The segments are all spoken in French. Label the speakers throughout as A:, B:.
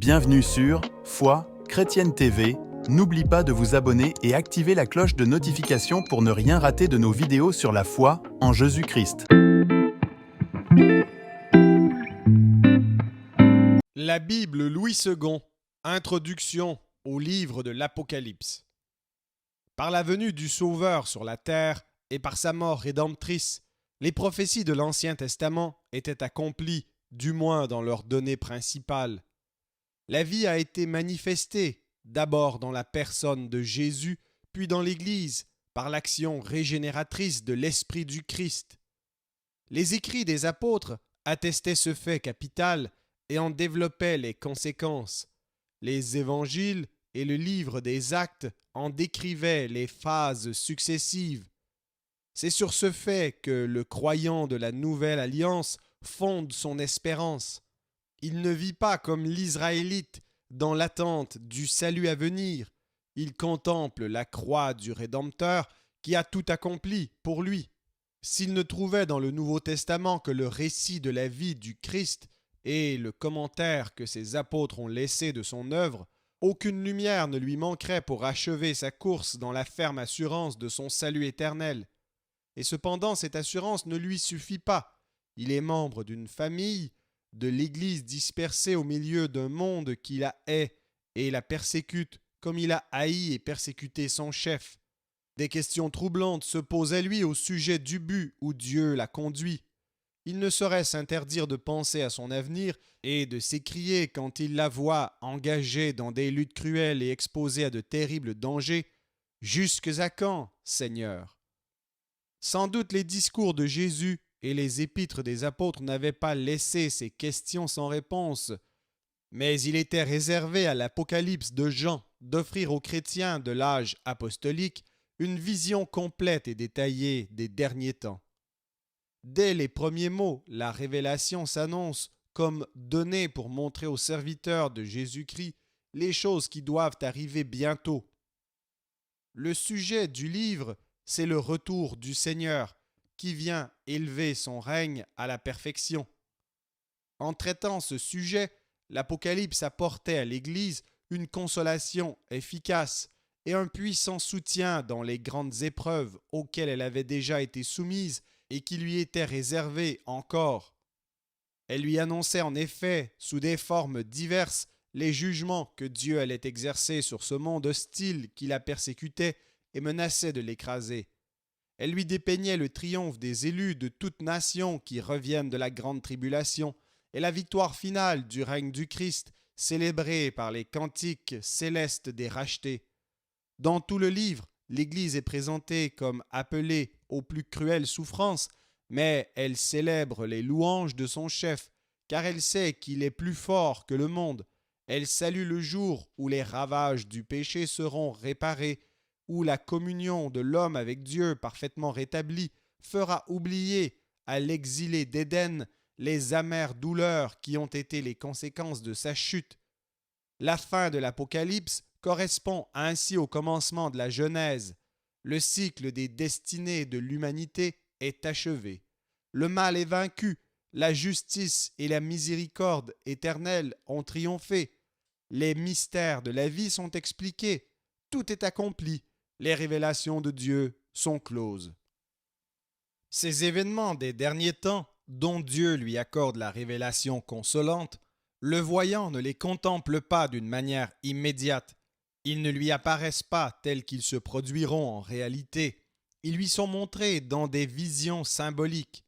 A: Bienvenue sur Foi Chrétienne TV. N'oublie pas de vous abonner et activer la cloche de notification pour ne rien rater de nos vidéos sur la foi en Jésus-Christ.
B: La Bible Louis II, introduction au livre de l'Apocalypse. Par la venue du Sauveur sur la terre et par sa mort rédemptrice, les prophéties de l'Ancien Testament étaient accomplies, du moins dans leurs données principales. La vie a été manifestée, d'abord dans la personne de Jésus, puis dans l'Église, par l'action régénératrice de l'Esprit du Christ. Les écrits des apôtres attestaient ce fait capital et en développaient les conséquences. Les évangiles et le livre des Actes en décrivaient les phases successives. C'est sur ce fait que le croyant de la Nouvelle Alliance fonde son espérance. Il ne vit pas comme l'Israélite dans l'attente du salut à venir. Il contemple la croix du Rédempteur qui a tout accompli pour lui. S'il ne trouvait dans le Nouveau Testament que le récit de la vie du Christ et le commentaire que ses apôtres ont laissé de son œuvre, aucune lumière ne lui manquerait pour achever sa course dans la ferme assurance de son salut éternel. Et cependant, cette assurance ne lui suffit pas. Il est membre d'une famille, de l'Église dispersée au milieu d'un monde qui la hait et la persécute comme il a haï et persécuté son chef. Des questions troublantes se posent à lui au sujet du but où Dieu l'a conduit. Il ne saurait s'interdire de penser à son avenir et de s'écrier quand il la voit engagée dans des luttes cruelles et exposée à de terribles dangers. « Jusque à quand, Seigneur ?» Sans doute les discours de Jésus et les épîtres des apôtres n'avaient pas laissé ces questions sans réponse, mais il était réservé à l'Apocalypse de Jean d'offrir aux chrétiens de l'âge apostolique une vision complète et détaillée des derniers temps. Dès les premiers mots, la révélation s'annonce comme donnée pour montrer aux serviteurs de Jésus-Christ les choses qui doivent arriver bientôt. Le sujet du livre, c'est le retour du Seigneur qui vient élever son règne à la perfection. En traitant ce sujet, l'Apocalypse apportait à l'Église une consolation efficace et un puissant soutien dans les grandes épreuves auxquelles elle avait déjà été soumise et qui lui étaient réservées encore. Elle lui annonçait en effet, sous des formes diverses, les jugements que Dieu allait exercer sur ce monde hostile qui la persécutait et menaçait de l'écraser. Elle lui dépeignait le triomphe des élus de toute nation qui reviennent de la grande tribulation et la victoire finale du règne du Christ, célébrée par les cantiques célestes des rachetés. Dans tout le livre, l'Église est présentée comme appelée aux plus cruelles souffrances, mais elle célèbre les louanges de son chef, car elle sait qu'il est plus fort que le monde. Elle salue le jour où les ravages du péché seront réparés, où la communion de l'homme avec Dieu parfaitement rétablie fera oublier à l'exilé d'Éden les amères douleurs qui ont été les conséquences de sa chute. La fin de l'Apocalypse correspond ainsi au commencement de la Genèse. Le cycle des destinées de l'humanité est achevé. Le mal est vaincu, la justice et la miséricorde éternelle ont triomphé. Les mystères de la vie sont expliqués, tout est accompli. Les révélations de Dieu sont closes. Ces événements des derniers temps, dont Dieu lui accorde la révélation consolante, le voyant ne les contemple pas d'une manière immédiate. Ils ne lui apparaissent pas tels qu'ils se produiront en réalité. Ils lui sont montrés dans des visions symboliques.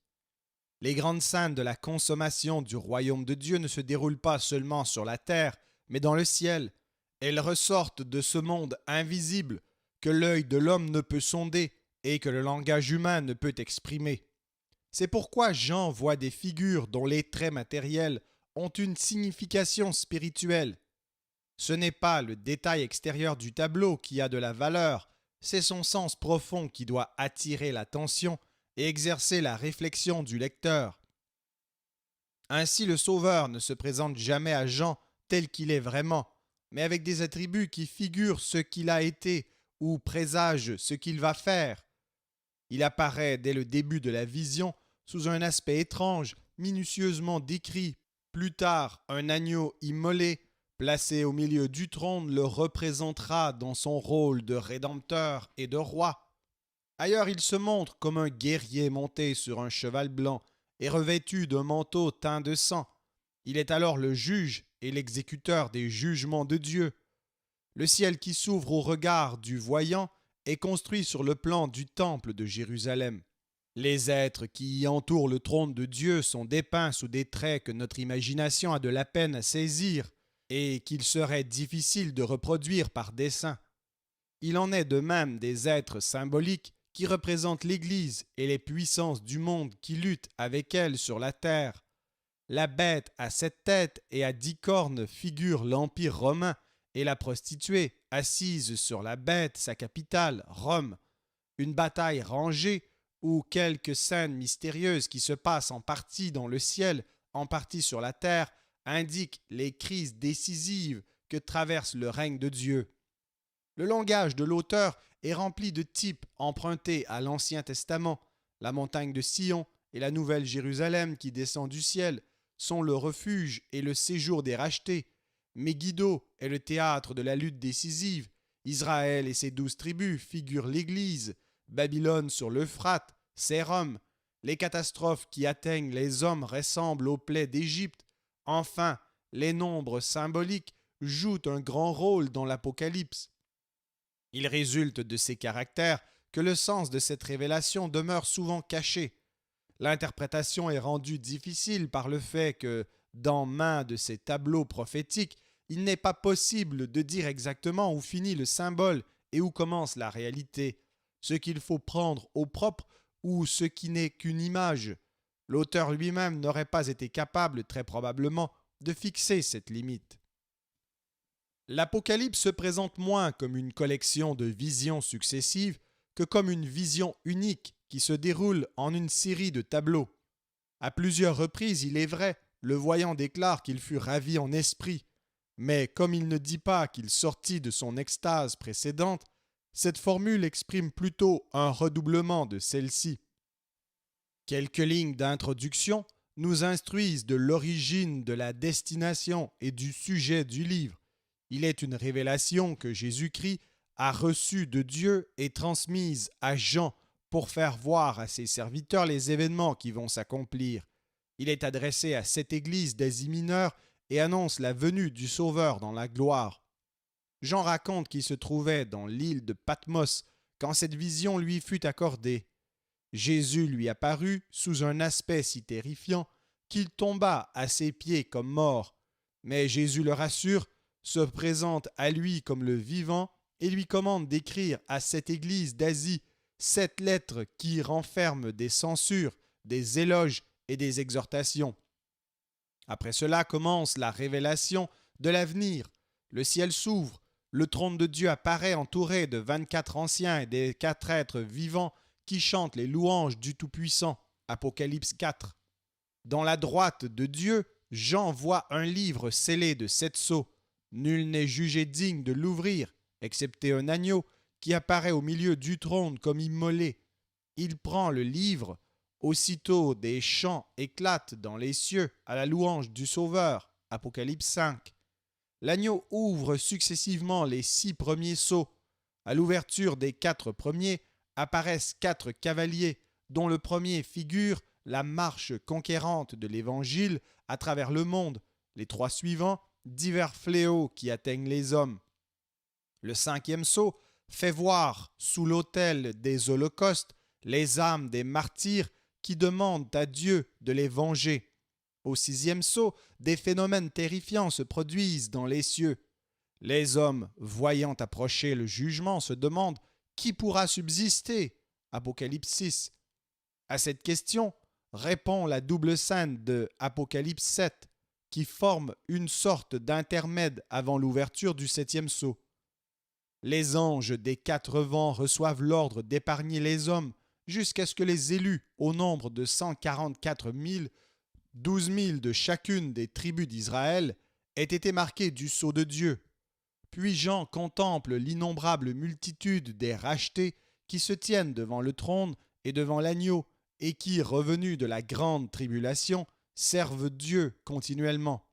B: Les grandes scènes de la consommation du royaume de Dieu ne se déroulent pas seulement sur la terre, mais dans le ciel. Elles ressortent de ce monde invisible que l'œil de l'homme ne peut sonder et que le langage humain ne peut exprimer. C'est pourquoi Jean voit des figures dont les traits matériels ont une signification spirituelle. Ce n'est pas le détail extérieur du tableau qui a de la valeur, c'est son sens profond qui doit attirer l'attention et exercer la réflexion du lecteur. Ainsi, le Sauveur ne se présente jamais à Jean tel qu'il est vraiment, mais avec des attributs qui figurent ce qu'il a été ou présagent ce qu'il va faire. Il apparaît dès le début de la vision sous un aspect étrange, minutieusement décrit. Plus tard, un agneau immolé, placé au milieu du trône, le représentera dans son rôle de rédempteur et de roi. Ailleurs, il se montre comme un guerrier monté sur un cheval blanc et revêtu d'un manteau teint de sang. Il est alors le juge et l'exécuteur des jugements de Dieu. Le ciel qui s'ouvre au regard du voyant est construit sur le plan du temple de Jérusalem. Les êtres qui y entourent le trône de Dieu sont dépeints sous des traits que notre imagination a de la peine à saisir et qu'il serait difficile de reproduire par dessin. Il en est de même des êtres symboliques qui représentent l'Église et les puissances du monde qui luttent avec elle sur la terre. La bête à 7 têtes et à 10 cornes figure l'Empire romain et la prostituée assise sur la bête, sa capitale, Rome. Une bataille rangée ou quelques scènes mystérieuses qui se passent en partie dans le ciel, en partie sur la terre, indiquent les crises décisives que traverse le règne de Dieu. Le langage de l'auteur est rempli de types empruntés à l'Ancien Testament. La montagne de Sion et la Nouvelle Jérusalem qui descend du ciel sont le refuge et le séjour des rachetés. Megiddo est le théâtre de la lutte décisive. Israël et ses 12 tribus figurent l'Église. Babylone sur l'Euphrate, c'est Rome. Les catastrophes qui atteignent les hommes ressemblent aux plaies d'Égypte. Enfin, les nombres symboliques jouent un grand rôle dans l'Apocalypse. Il résulte de ces caractères que le sens de cette révélation demeure souvent caché. L'interprétation est rendue difficile par le fait que, dans main de ces tableaux prophétiques, il n'est pas possible de dire exactement où finit le symbole et où commence la réalité, ce qu'il faut prendre au propre ou ce qui n'est qu'une image. L'auteur lui-même n'aurait pas été capable, très probablement, de fixer cette limite. L'Apocalypse se présente moins comme une collection de visions successives que comme une vision unique qui se déroule en une série de tableaux. À plusieurs reprises, il est vrai, le voyant déclare qu'il fut ravi en esprit, mais comme il ne dit pas qu'il sortit de son extase précédente, cette formule exprime plutôt un redoublement de celle-ci. Quelques lignes d'introduction nous instruisent de l'origine, de la destination et du sujet du livre. Il est une révélation que Jésus-Christ a reçue de Dieu et transmise à Jean pour faire voir à ses serviteurs les événements qui vont s'accomplir. Il est adressé à cette église d'Asie mineure et annonce la venue du Sauveur dans la gloire. Jean raconte qu'il se trouvait dans l'île de Patmos quand cette vision lui fut accordée. Jésus lui apparut sous un aspect si terrifiant qu'il tomba à ses pieds comme mort. Mais Jésus le rassure, se présente à lui comme le vivant et lui commande d'écrire à cette église d'Asie 7 lettres qui renferment des censures, des éloges et des exhortations. Après cela commence la révélation de l'avenir. Le ciel s'ouvre, le trône de Dieu apparaît entouré de 24 anciens et des 4 êtres vivants qui chantent les louanges du Tout-Puissant. Apocalypse 4. Dans la droite de Dieu, Jean voit un livre scellé de 7 sceaux. Nul n'est jugé digne de l'ouvrir, excepté un agneau qui apparaît au milieu du trône comme immolé. Il prend le livre. Aussitôt des chants éclatent dans les cieux à la louange du Sauveur. Apocalypse 5. L'agneau ouvre successivement les 6 premiers sceaux. À l'ouverture des 4 premiers apparaissent 4 cavaliers, dont le premier figure la marche conquérante de l'Évangile à travers le monde. Les 3 suivants, divers fléaux qui atteignent les hommes. Le 5e sceau fait voir sous l'autel des holocaustes les âmes des martyrs qui demandent à Dieu de les venger. Au 6e sceau, des phénomènes terrifiants se produisent dans les cieux. Les hommes, voyant approcher le jugement, se demandent qui pourra subsister. Apocalypse 6. À cette question répond la double scène de Apocalypse 7, qui forme une sorte d'intermède avant l'ouverture du 7e sceau. Les anges des 4 vents reçoivent l'ordre d'épargner les hommes jusqu'à ce que les élus, au nombre de 144 000, 12 000 de chacune des tribus d'Israël, aient été marqués du sceau de Dieu. Puis Jean contemple l'innombrable multitude des rachetés qui se tiennent devant le trône et devant l'agneau et qui, revenus de la grande tribulation, servent Dieu continuellement.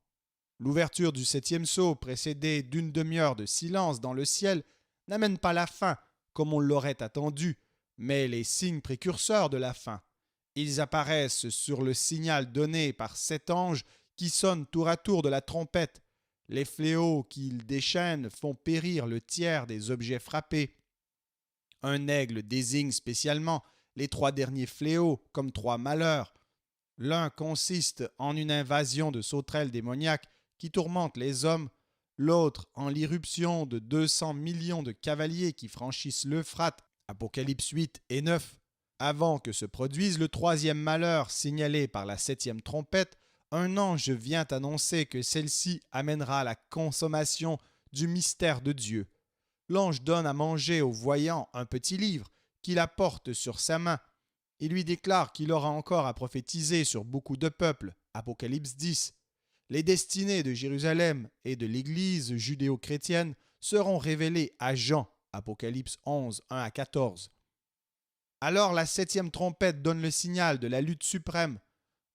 B: L'ouverture du septième sceau, précédée d'une demi-heure de silence dans le ciel, n'amène pas la fin, comme on l'aurait attendu, mais les signes précurseurs de la fin. Ils apparaissent sur le signal donné par 7 anges qui sonnent tour à tour de la trompette. Les fléaux qu'ils déchaînent font périr le tiers des objets frappés. Un aigle désigne spécialement les 3 derniers fléaux comme 3 malheurs. L'un consiste en une invasion de sauterelles démoniaques qui tourmentent les hommes, l'autre en l'irruption de 200 millions de cavaliers qui franchissent l'Euphrate, Apocalypse 8 et 9. Avant que se produise le 3e malheur signalé par la 7e trompette, un ange vient annoncer que celle-ci amènera la consommation du mystère de Dieu. L'ange donne à manger au voyant un petit livre qu'il apporte sur sa main. Il lui déclare qu'il aura encore à prophétiser sur beaucoup de peuples, Apocalypse 10. Les destinées de Jérusalem et de l'Église judéo-chrétienne seront révélées à Jean, Apocalypse 11, 1 à 14. Alors la 7e trompette donne le signal de la lutte suprême.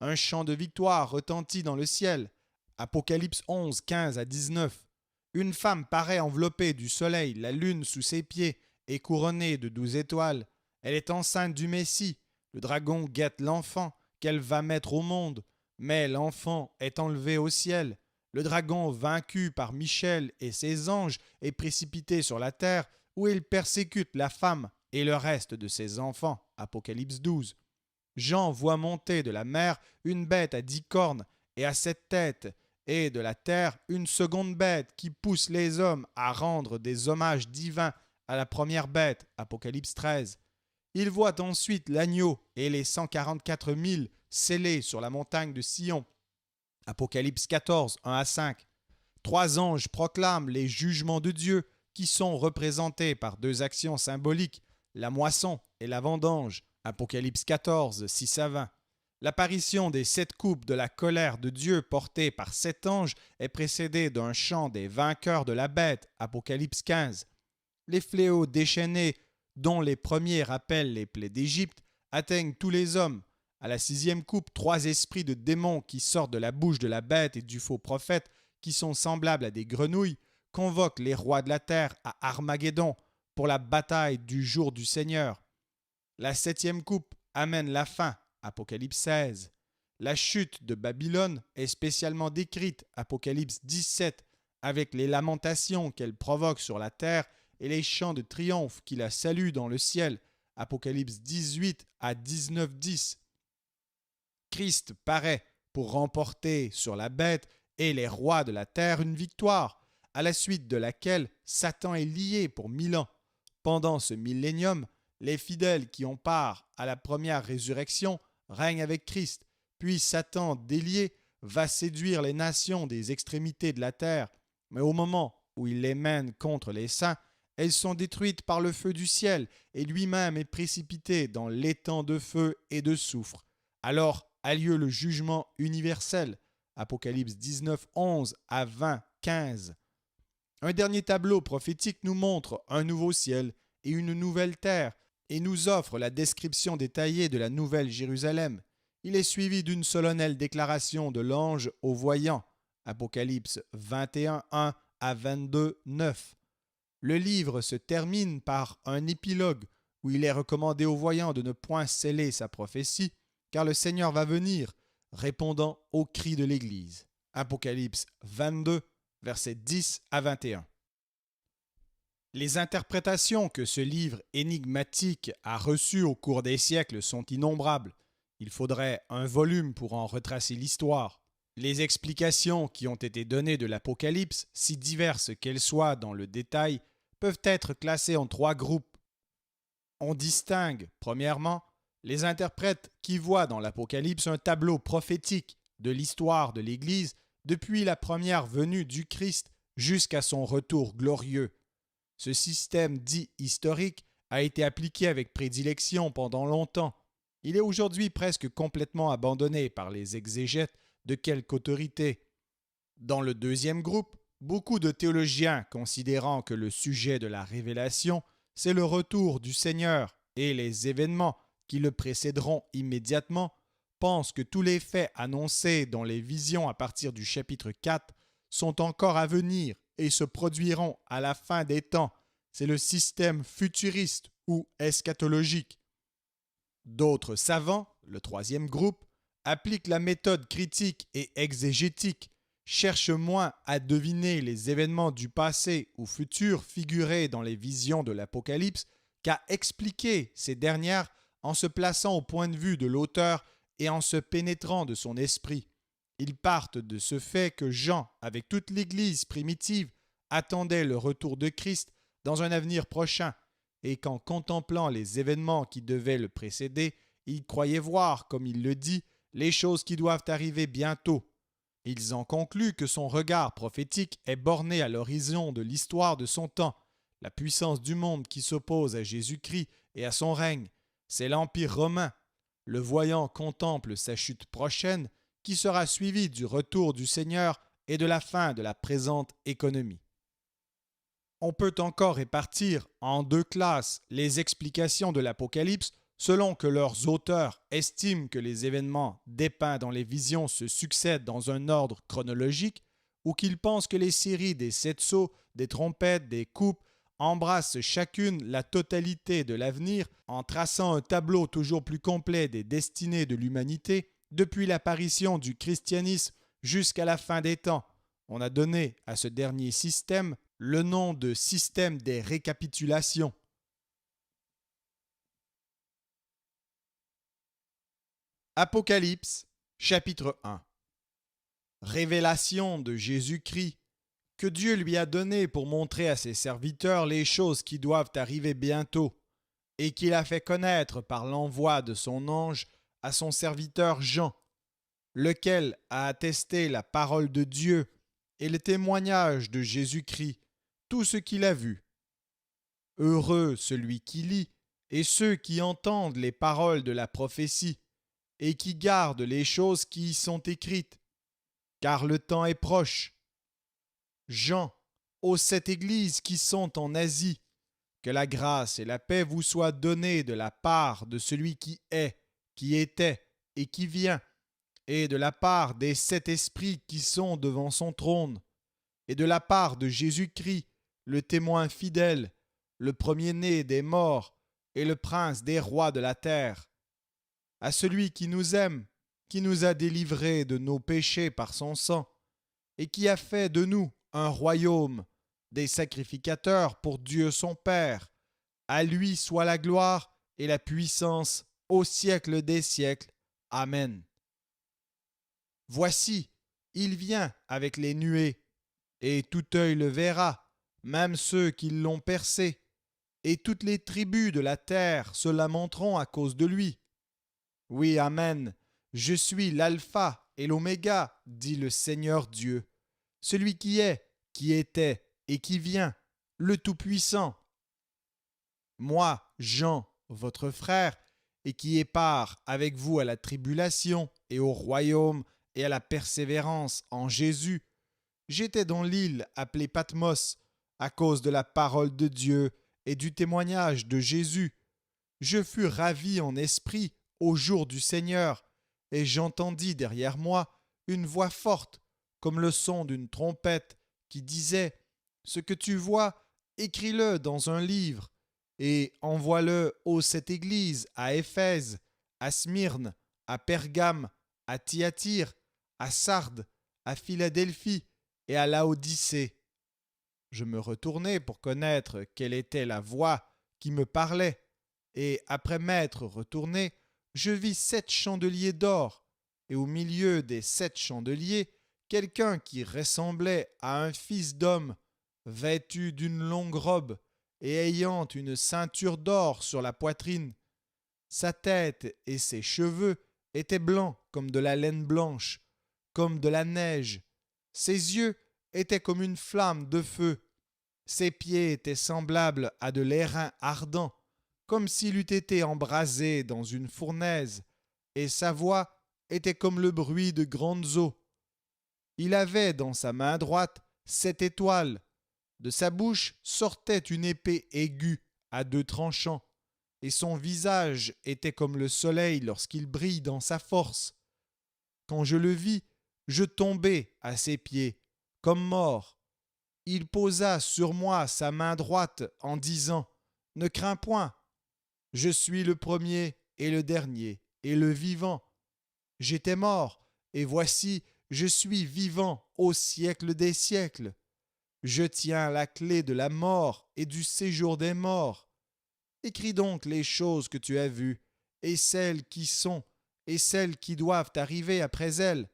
B: Un chant de victoire retentit dans le ciel, Apocalypse 11, 15 à 19. Une femme paraît enveloppée du soleil, la lune sous ses pieds, et couronnée de 12 étoiles. Elle est enceinte du Messie. Le dragon guette l'enfant qu'elle va mettre au monde, mais l'enfant est enlevé au ciel. Le dragon, vaincu par Michel et ses anges, est précipité sur la terre où il persécute la femme et le reste de ses enfants. Apocalypse 12. Jean voit monter de la mer une bête à 10 cornes et à 7 têtes, et de la terre une seconde bête qui pousse les hommes à rendre des hommages divins à la première bête. Apocalypse 13. Il voit ensuite l'agneau et les 144 000 scellés sur la montagne de Sion. Apocalypse 14, 1 à 5. 3 anges proclament les jugements de Dieu qui sont représentés par 2 actions symboliques, la moisson et la vendange. Apocalypse 14, 6 à 20. L'apparition des 7 coupes de la colère de Dieu portée par 7 anges est précédée d'un chant des vainqueurs de la bête. Apocalypse 15. Les fléaux déchaînés, dont les premiers rappellent les plaies d'Égypte, atteignent tous les hommes. À la 6e coupe, 3 esprits de démons qui sortent de la bouche de la bête et du faux prophète, qui sont semblables à des grenouilles, convoquent les rois de la terre à Armageddon pour la bataille du jour du Seigneur. La 7e coupe amène la fin, Apocalypse 16. La chute de Babylone est spécialement décrite, Apocalypse 17, avec les lamentations qu'elle provoque sur la terre et les chants de triomphe qui la saluent dans le ciel, Apocalypse 18 à 19, 10. Christ paraît pour remporter sur la bête et les rois de la terre une victoire, à la suite de laquelle Satan est lié pour 1000 ans. Pendant ce millénium, les fidèles qui ont part à la première résurrection règnent avec Christ, puis Satan, délié, va séduire les nations des extrémités de la terre, mais au moment où il les mène contre les saints, elles sont détruites par le feu du ciel, et lui-même est précipité dans l'étang de feu et de soufre. Alors a lieu le jugement universel, Apocalypse 19, 11 à 20, 15. Un dernier tableau prophétique nous montre un nouveau ciel et une nouvelle terre, et nous offre la description détaillée de la nouvelle Jérusalem. Il est suivi d'une solennelle déclaration de l'ange au voyant, Apocalypse 21, 1 à 22, 9. Le livre se termine par un épilogue où il est recommandé au voyant de ne point sceller sa prophétie, car le Seigneur va venir, répondant au cri de l'Église. Apocalypse 22, versets 10 à 21. Les interprétations que ce livre énigmatique a reçues au cours des siècles sont innombrables. Il faudrait un volume pour en retracer l'histoire. Les explications qui ont été données de l'Apocalypse, si diverses qu'elles soient dans le détail, peuvent être classées en 3 groupes. On distingue, premièrement, les interprètes qui voient dans l'Apocalypse un tableau prophétique de l'histoire de l'Église depuis la première venue du Christ jusqu'à son retour glorieux. Ce système dit historique a été appliqué avec prédilection pendant longtemps. Il est aujourd'hui presque complètement abandonné par les exégètes de quelque autorité. Dans le deuxième groupe, beaucoup de théologiens considérant que le sujet de la révélation, c'est le retour du Seigneur et les événements qui le précéderont immédiatement, pensent que tous les faits annoncés dans les visions à partir du chapitre 4 sont encore à venir et se produiront à la fin des temps. C'est le système futuriste ou eschatologique. D'autres savants, le troisième groupe, appliquent la méthode critique et exégétique, cherchent moins à deviner les événements du passé ou futur figurés dans les visions de l'Apocalypse qu'à expliquer ces dernières en se plaçant au point de vue de l'auteur et en se pénétrant de son esprit. Ils partent de ce fait que Jean, avec toute l'Église primitive, attendait le retour de Christ dans un avenir prochain, et qu'en contemplant les événements qui devaient le précéder, il croyait voir, comme il le dit, les choses qui doivent arriver bientôt. Ils en concluent que son regard prophétique est borné à l'horizon de l'histoire de son temps, la puissance du monde qui s'oppose à Jésus-Christ et à son règne. C'est l'Empire romain. Le voyant contemple sa chute prochaine, qui sera suivie du retour du Seigneur et de la fin de la présente économie. On peut encore répartir en deux classes les explications de l'Apocalypse selon que leurs auteurs estiment que les événements dépeints dans les visions se succèdent dans un ordre chronologique ou qu'ils pensent que les séries des sept sceaux, des trompettes, des coupes embrassent chacune la totalité de l'avenir en traçant un tableau toujours plus complet des destinées de l'humanité depuis l'apparition du christianisme jusqu'à la fin des temps. On a donné à ce dernier système le nom de système des récapitulations. Apocalypse, chapitre 1. Révélation de Jésus-Christ, que Dieu lui a donné pour montrer à ses serviteurs les choses qui doivent arriver bientôt, et qu'il a fait connaître par l'envoi de son ange à son serviteur Jean, lequel a attesté la parole de Dieu et le témoignage de Jésus-Christ, tout ce qu'il a vu. Heureux celui qui lit et ceux qui entendent les paroles de la prophétie et qui gardent les choses qui y sont écrites, car le temps est proche. Jean, aux sept églises qui sont en Asie, que la grâce et la paix vous soient données de la part de celui qui est, qui était et qui vient, et de la part des sept esprits qui sont devant son trône, et de la part de Jésus-Christ, le témoin fidèle, le premier-né des morts et le prince des rois de la terre. À celui qui nous aime, qui nous a délivrés de nos péchés par son sang, et qui a fait de nous un royaume, des sacrificateurs pour Dieu son Père. À lui soit la gloire et la puissance au siècle des siècles. Amen. Voici, il vient avec les nuées, et tout œil le verra, même ceux qui l'ont percé, et toutes les tribus de la terre se lamenteront à cause de lui. Oui, Amen. Je suis l'Alpha et l'Oméga, dit le Seigneur Dieu, celui qui est, qui était et qui vient, le Tout-Puissant. Moi, Jean, votre frère, et qui ai part avec vous à la tribulation et au royaume et à la persévérance en Jésus, j'étais dans l'île appelée Patmos à cause de la parole de Dieu et du témoignage de Jésus. Je fus ravi en esprit au jour du Seigneur, et j'entendis derrière moi une voix forte, comme le son d'une trompette, qui disait « Ce que tu vois, écris-le dans un livre, et envoie-le aux sept églises, à Éphèse, à Smyrne, à Pergame, à Thyatire, à Sardes, à Philadelphie et à Laodicée. » Je me retournai pour connaître quelle était la voix qui me parlait, et après m'être retourné, je vis 7 chandeliers d'or, et au milieu des 7 chandeliers, quelqu'un qui ressemblait à un fils d'homme, vêtu d'une longue robe et ayant une ceinture d'or sur la poitrine. Sa tête et ses cheveux étaient blancs comme de la laine blanche, comme de la neige. Ses yeux étaient comme une flamme de feu. Ses pieds étaient semblables à de l'airain ardent, comme s'il eût été embrasé dans une fournaise, et sa voix était comme le bruit de grandes eaux. Il avait dans sa main droite 7 étoiles. De sa bouche sortait une épée aiguë à 2 tranchants, et son visage était comme le soleil lorsqu'il brille dans sa force. Quand je le vis, je tombai à ses pieds, comme mort. Il posa sur moi sa main droite en disant, « Ne crains point, je suis le premier et le dernier et le vivant. J'étais mort, et voici, je suis vivant au siècle des siècles. Je tiens la clé de la mort et du séjour des morts. Écris donc les choses que tu as vues, et celles qui sont, et celles qui doivent arriver après elles.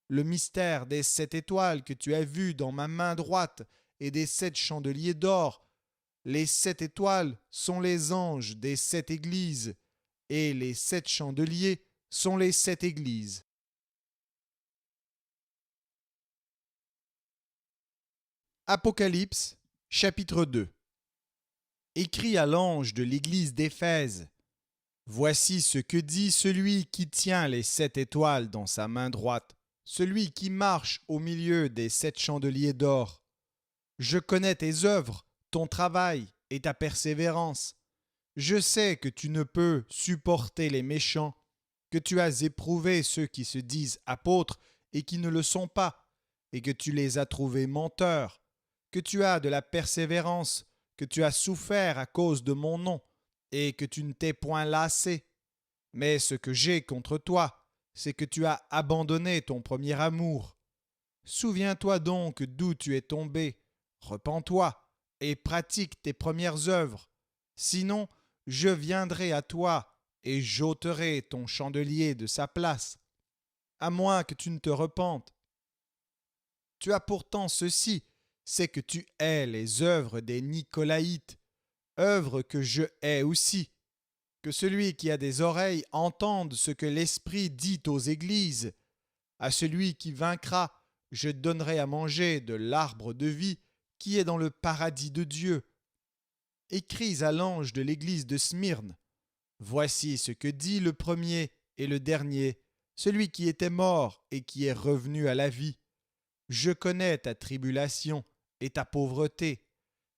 B: Le mystère des 7 étoiles que tu as vues dans ma main droite et des 7 chandeliers d'or. Les 7 étoiles sont les anges des 7 églises, et les 7 chandeliers sont les 7 églises. » Apocalypse, chapitre 2. Écrit à l'ange de l'église d'Éphèse. Voici ce que dit celui qui tient les 7 étoiles dans sa main droite, celui qui marche au milieu des 7 chandeliers d'or. Je connais tes œuvres, ton travail et ta persévérance. Je sais que tu ne peux supporter les méchants, que tu as éprouvé ceux qui se disent apôtres et qui ne le sont pas, et que tu les as trouvés menteurs, que tu as de la persévérance, que tu as souffert à cause de mon nom, et que tu ne t'es point lassé. Mais ce que j'ai contre toi, c'est que tu as abandonné ton premier amour. Souviens-toi donc d'où tu es tombé, repens-toi et pratique tes premières œuvres. Sinon, je viendrai à toi et j'ôterai ton chandelier de sa place, à moins que tu ne te repentes. Tu as pourtant ceci, c'est que tu hais les œuvres des Nicolaïtes, œuvres que je hais aussi. Que celui qui a des oreilles entende ce que l'Esprit dit aux églises. À celui qui vaincra, je donnerai à manger de l'arbre de vie qui est dans le paradis de Dieu. Écris à l'ange de l'église de Smyrne. Voici ce que dit le premier et le dernier, celui qui était mort et qui est revenu à la vie. Je connais ta tribulation et ta pauvreté,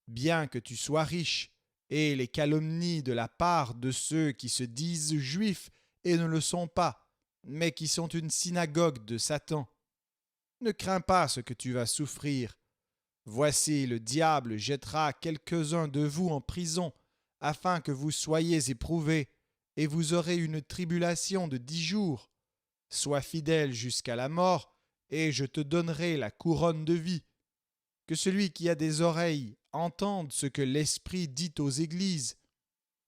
B: bien que tu sois riche, et les calomnies de la part de ceux qui se disent juifs et ne le sont pas, mais qui sont une synagogue de Satan. Ne crains pas ce que tu vas souffrir. Voici, le diable jettera quelques-uns de vous en prison, afin que vous soyez éprouvés, et vous aurez une tribulation de 10 jours. Sois fidèle jusqu'à la mort, et je te donnerai la couronne de vie. Que celui qui a des oreilles entende ce que l'Esprit dit aux églises.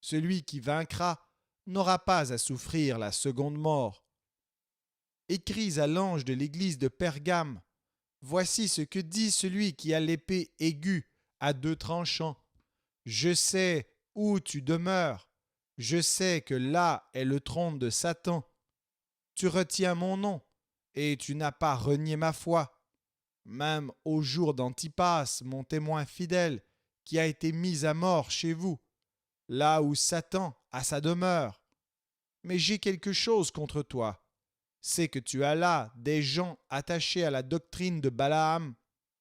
B: Celui qui vaincra n'aura pas à souffrir la seconde mort. Écris à l'ange de l'église de Pergame. Voici ce que dit celui qui a l'épée aiguë à 2 tranchants. Je sais où tu demeures. Je sais que là est le trône de Satan. Tu retiens mon nom, et tu n'as pas renié ma foi. Même au jour d'Antipas, mon témoin fidèle, qui a été mis à mort chez vous, là où Satan a sa demeure. Mais j'ai quelque chose contre toi, c'est que tu as là des gens attachés à la doctrine de Balaam,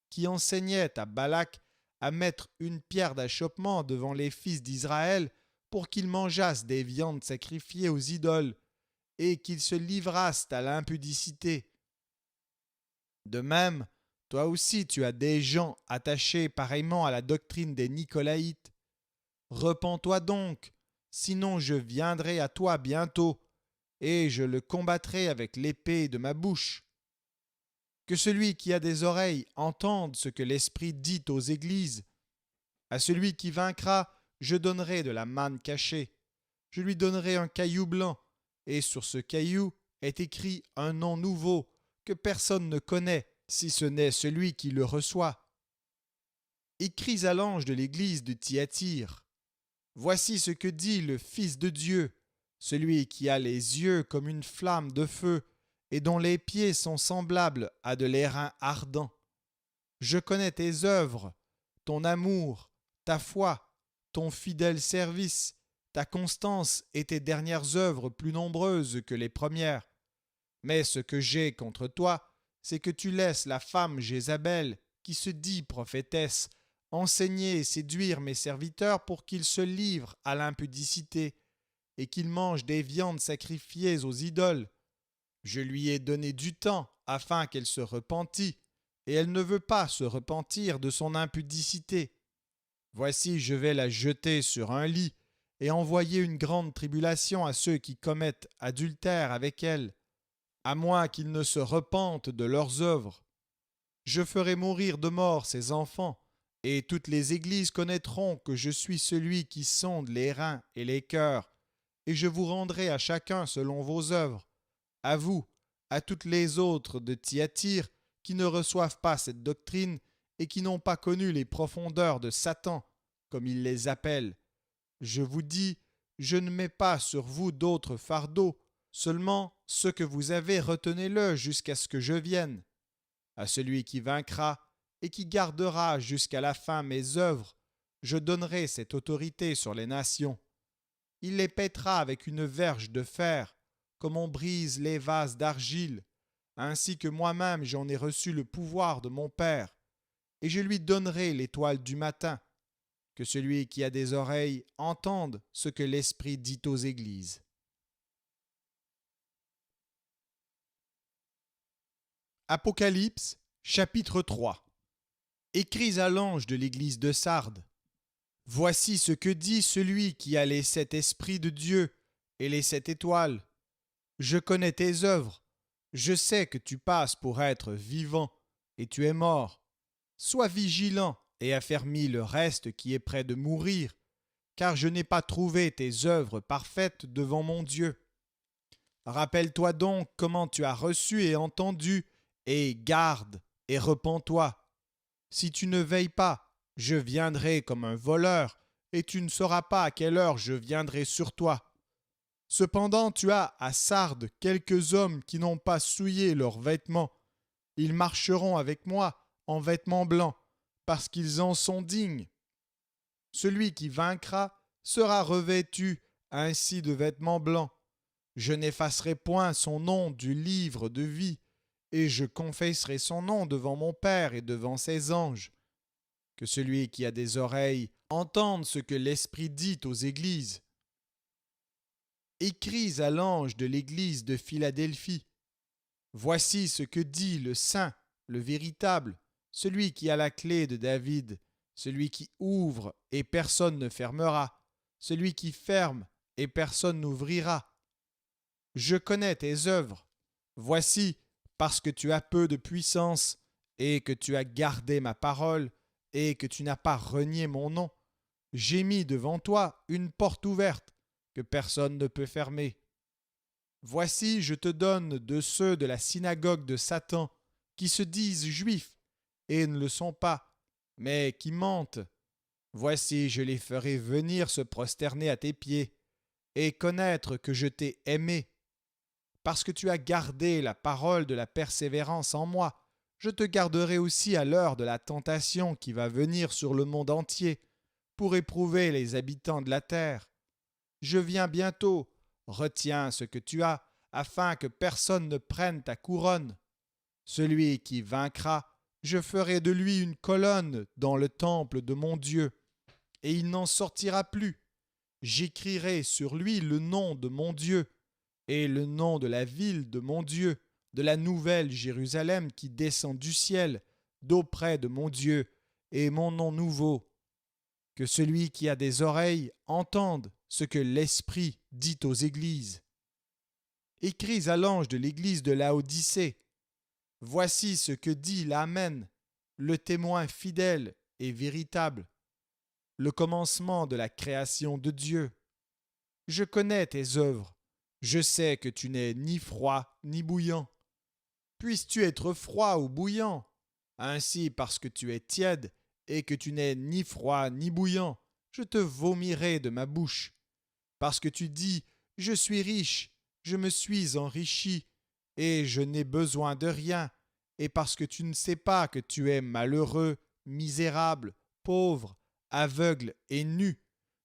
B: qui enseignait à Balak à mettre une pierre d'achoppement devant les fils d'Israël pour qu'ils mangeassent des viandes sacrifiées aux idoles, et qu'ils se livrassent à l'impudicité. De même, toi aussi tu as des gens attachés pareillement à la doctrine des Nicolaïtes. Repens-toi donc, sinon je viendrai à toi bientôt, et je le combattrai avec l'épée de ma bouche. Que celui qui a des oreilles entende ce que l'Esprit dit aux églises. À celui qui vaincra, je donnerai de la manne cachée. Je lui donnerai un caillou blanc, et sur ce caillou est écrit un nom nouveau que personne ne connaît, si ce n'est celui qui le reçoit. Écris à l'ange de l'église de Thyatire. Voici ce que dit le Fils de Dieu, celui qui a les yeux comme une flamme de feu et dont les pieds sont semblables à de l'airain ardent. Je connais tes œuvres, ton amour, ta foi, ton fidèle service, ta constance et tes dernières œuvres plus nombreuses que les premières. Mais ce que j'ai contre toi, c'est que tu laisses la femme Jézabel, qui se dit prophétesse, enseigner et séduire mes serviteurs pour qu'ils se livrent à l'impudicité et qu'ils mangent des viandes sacrifiées aux idoles. Je lui ai donné du temps afin qu'elle se repentît, et elle ne veut pas se repentir de son impudicité. Voici, je vais la jeter sur un lit et envoyer une grande tribulation à ceux qui commettent adultère avec elle, à moins qu'ils ne se repentent de leurs œuvres. Je ferai mourir de mort ses enfants, et toutes les églises connaîtront que je suis celui qui sonde les reins et les cœurs, et je vous rendrai à chacun selon vos œuvres, à vous, à toutes les autres de Thyatire qui ne reçoivent pas cette doctrine et qui n'ont pas connu les profondeurs de Satan, comme il les appelle. Je vous dis, je ne mets pas sur vous d'autres fardeaux, seulement ce que vous avez, retenez-le jusqu'à ce que je vienne. À celui qui vaincra et qui gardera jusqu'à la fin mes œuvres, je donnerai cette autorité sur les nations. Il les pètera avec une verge de fer, comme on brise les vases d'argile, ainsi que moi-même j'en ai reçu le pouvoir de mon Père, et je lui donnerai l'étoile du matin. Que celui qui a des oreilles entende ce que l'Esprit dit aux églises. Apocalypse, chapitre 3. Écris à l'ange de l'église de Sardes. Voici ce que dit celui qui a les 7 esprits de Dieu et les 7 étoiles. Je connais tes œuvres. Je sais que tu passes pour être vivant et tu es mort. Sois vigilant et affermis le reste qui est près de mourir, car je n'ai pas trouvé tes œuvres parfaites devant mon Dieu. Rappelle-toi donc comment tu as reçu et entendu, et garde et repens-toi. Si tu ne veilles pas, je viendrai comme un voleur, et tu ne sauras pas à quelle heure je viendrai sur toi. Cependant, tu as à Sardes quelques hommes qui n'ont pas souillé leurs vêtements. Ils marcheront avec moi en vêtements blancs, parce qu'ils en sont dignes. Celui qui vaincra sera revêtu ainsi de vêtements blancs. Je n'effacerai point son nom du livre de vie, et je confesserai son nom devant mon Père et devant ses anges. Que celui qui a des oreilles entende ce que l'Esprit dit aux églises. Écris à l'ange de l'église de Philadelphie. Voici ce que dit le Saint, le véritable, celui qui a la clé de David, celui qui ouvre et personne ne fermera, celui qui ferme et personne n'ouvrira. Je connais tes œuvres. Voici, parce que tu as peu de puissance, et que tu as gardé ma parole, et que tu n'as pas renié mon nom, j'ai mis devant toi une porte ouverte que personne ne peut fermer. Voici, je te donne de ceux de la synagogue de Satan, qui se disent juifs, et ne le sont pas, mais qui mentent. Voici, je les ferai venir se prosterner à tes pieds, et connaître que je t'ai aimé. Parce que tu as gardé la parole de la persévérance en moi, je te garderai aussi à l'heure de la tentation qui va venir sur le monde entier, pour éprouver les habitants de la terre. Je viens bientôt, retiens ce que tu as, afin que personne ne prenne ta couronne. Celui qui vaincra, je ferai de lui une colonne dans le temple de mon Dieu, et il n'en sortira plus. J'écrirai sur lui le nom de mon Dieu, et le nom de la ville de mon Dieu, de la nouvelle Jérusalem qui descend du ciel, d'auprès de mon Dieu, et mon nom nouveau. Que celui qui a des oreilles entende ce que l'Esprit dit aux églises. Écris à l'ange de l'église de Laodicée. Voici ce que dit l'Amen, le témoin fidèle et véritable, le commencement de la création de Dieu. Je connais tes œuvres. Je sais que tu n'es ni froid ni bouillant. Puisses-tu être froid ou bouillant? Ainsi, parce que tu es tiède et que tu n'es ni froid ni bouillant, je te vomirai de ma bouche. Parce que tu dis, je suis riche, je me suis enrichi, et je n'ai besoin de rien, et parce que tu ne sais pas que tu es malheureux, misérable, pauvre, aveugle et nu,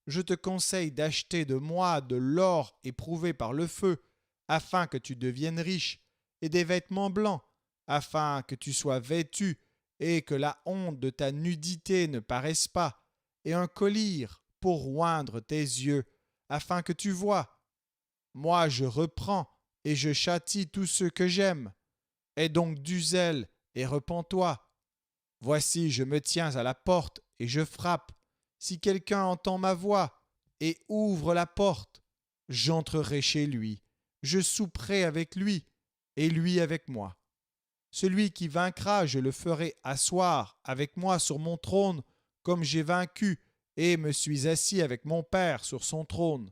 B: je te conseille d'acheter de moi de l'or éprouvé par le feu, afin que tu deviennes riche, et des vêtements blancs, afin que tu sois vêtu, et que la honte de ta nudité ne paraisse pas, et un collier pour oindre tes yeux, afin que tu vois. Moi je reprends, et je châtie tous ceux que j'aime. Aie donc du zèle, et repens-toi. Voici, je me tiens à la porte et je frappe. Si quelqu'un entend ma voix et ouvre la porte, j'entrerai chez lui, je souperai avec lui et lui avec moi. Celui qui vaincra, je le ferai asseoir avec moi sur mon trône, comme j'ai vaincu et me suis assis avec mon Père sur son trône.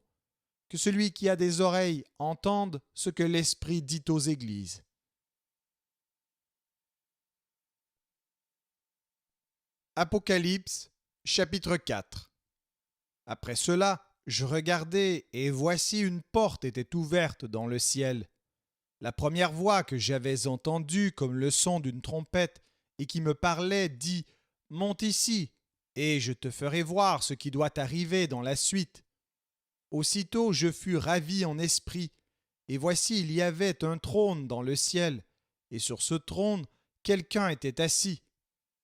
B: Que celui qui a des oreilles entende ce que l'Esprit dit aux églises. Apocalypse, chapitre 4. Après cela, je regardai, et voici une porte était ouverte dans le ciel. La première voix que j'avais entendue comme le son d'une trompette et qui me parlait dit « Monte ici, et je te ferai voir ce qui doit arriver dans la suite. » Aussitôt je fus ravi en esprit, et voici il y avait un trône dans le ciel, et sur ce trône quelqu'un était assis.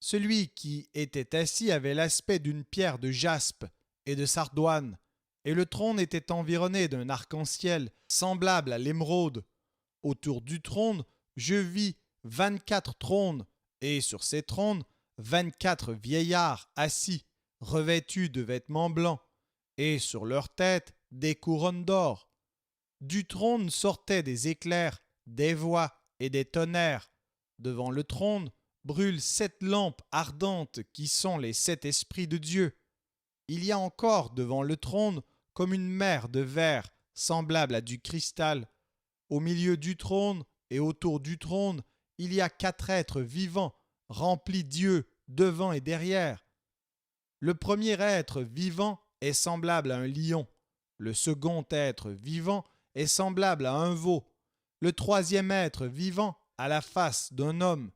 B: Celui qui était assis avait l'aspect d'une pierre de jaspe et de sardoine, et le trône était environné d'un arc-en-ciel semblable à l'émeraude. Autour du trône, je vis 24 trônes, et sur ces trônes, 24 vieillards assis, revêtus de vêtements blancs, et sur leurs têtes des couronnes d'or. Du trône sortaient des éclairs, des voix et des tonnerres. Devant le trône brûlent 7 lampes ardentes qui sont les 7 esprits de Dieu. Il y a encore devant le trône comme une mer de verre semblable à du cristal. Au milieu du trône et autour du trône, il y a 4 êtres vivants, remplis d'yeux devant et derrière. Le premier être vivant est semblable à un lion. Le second être vivant est semblable à un veau. Le troisième être vivant a la face d'un homme.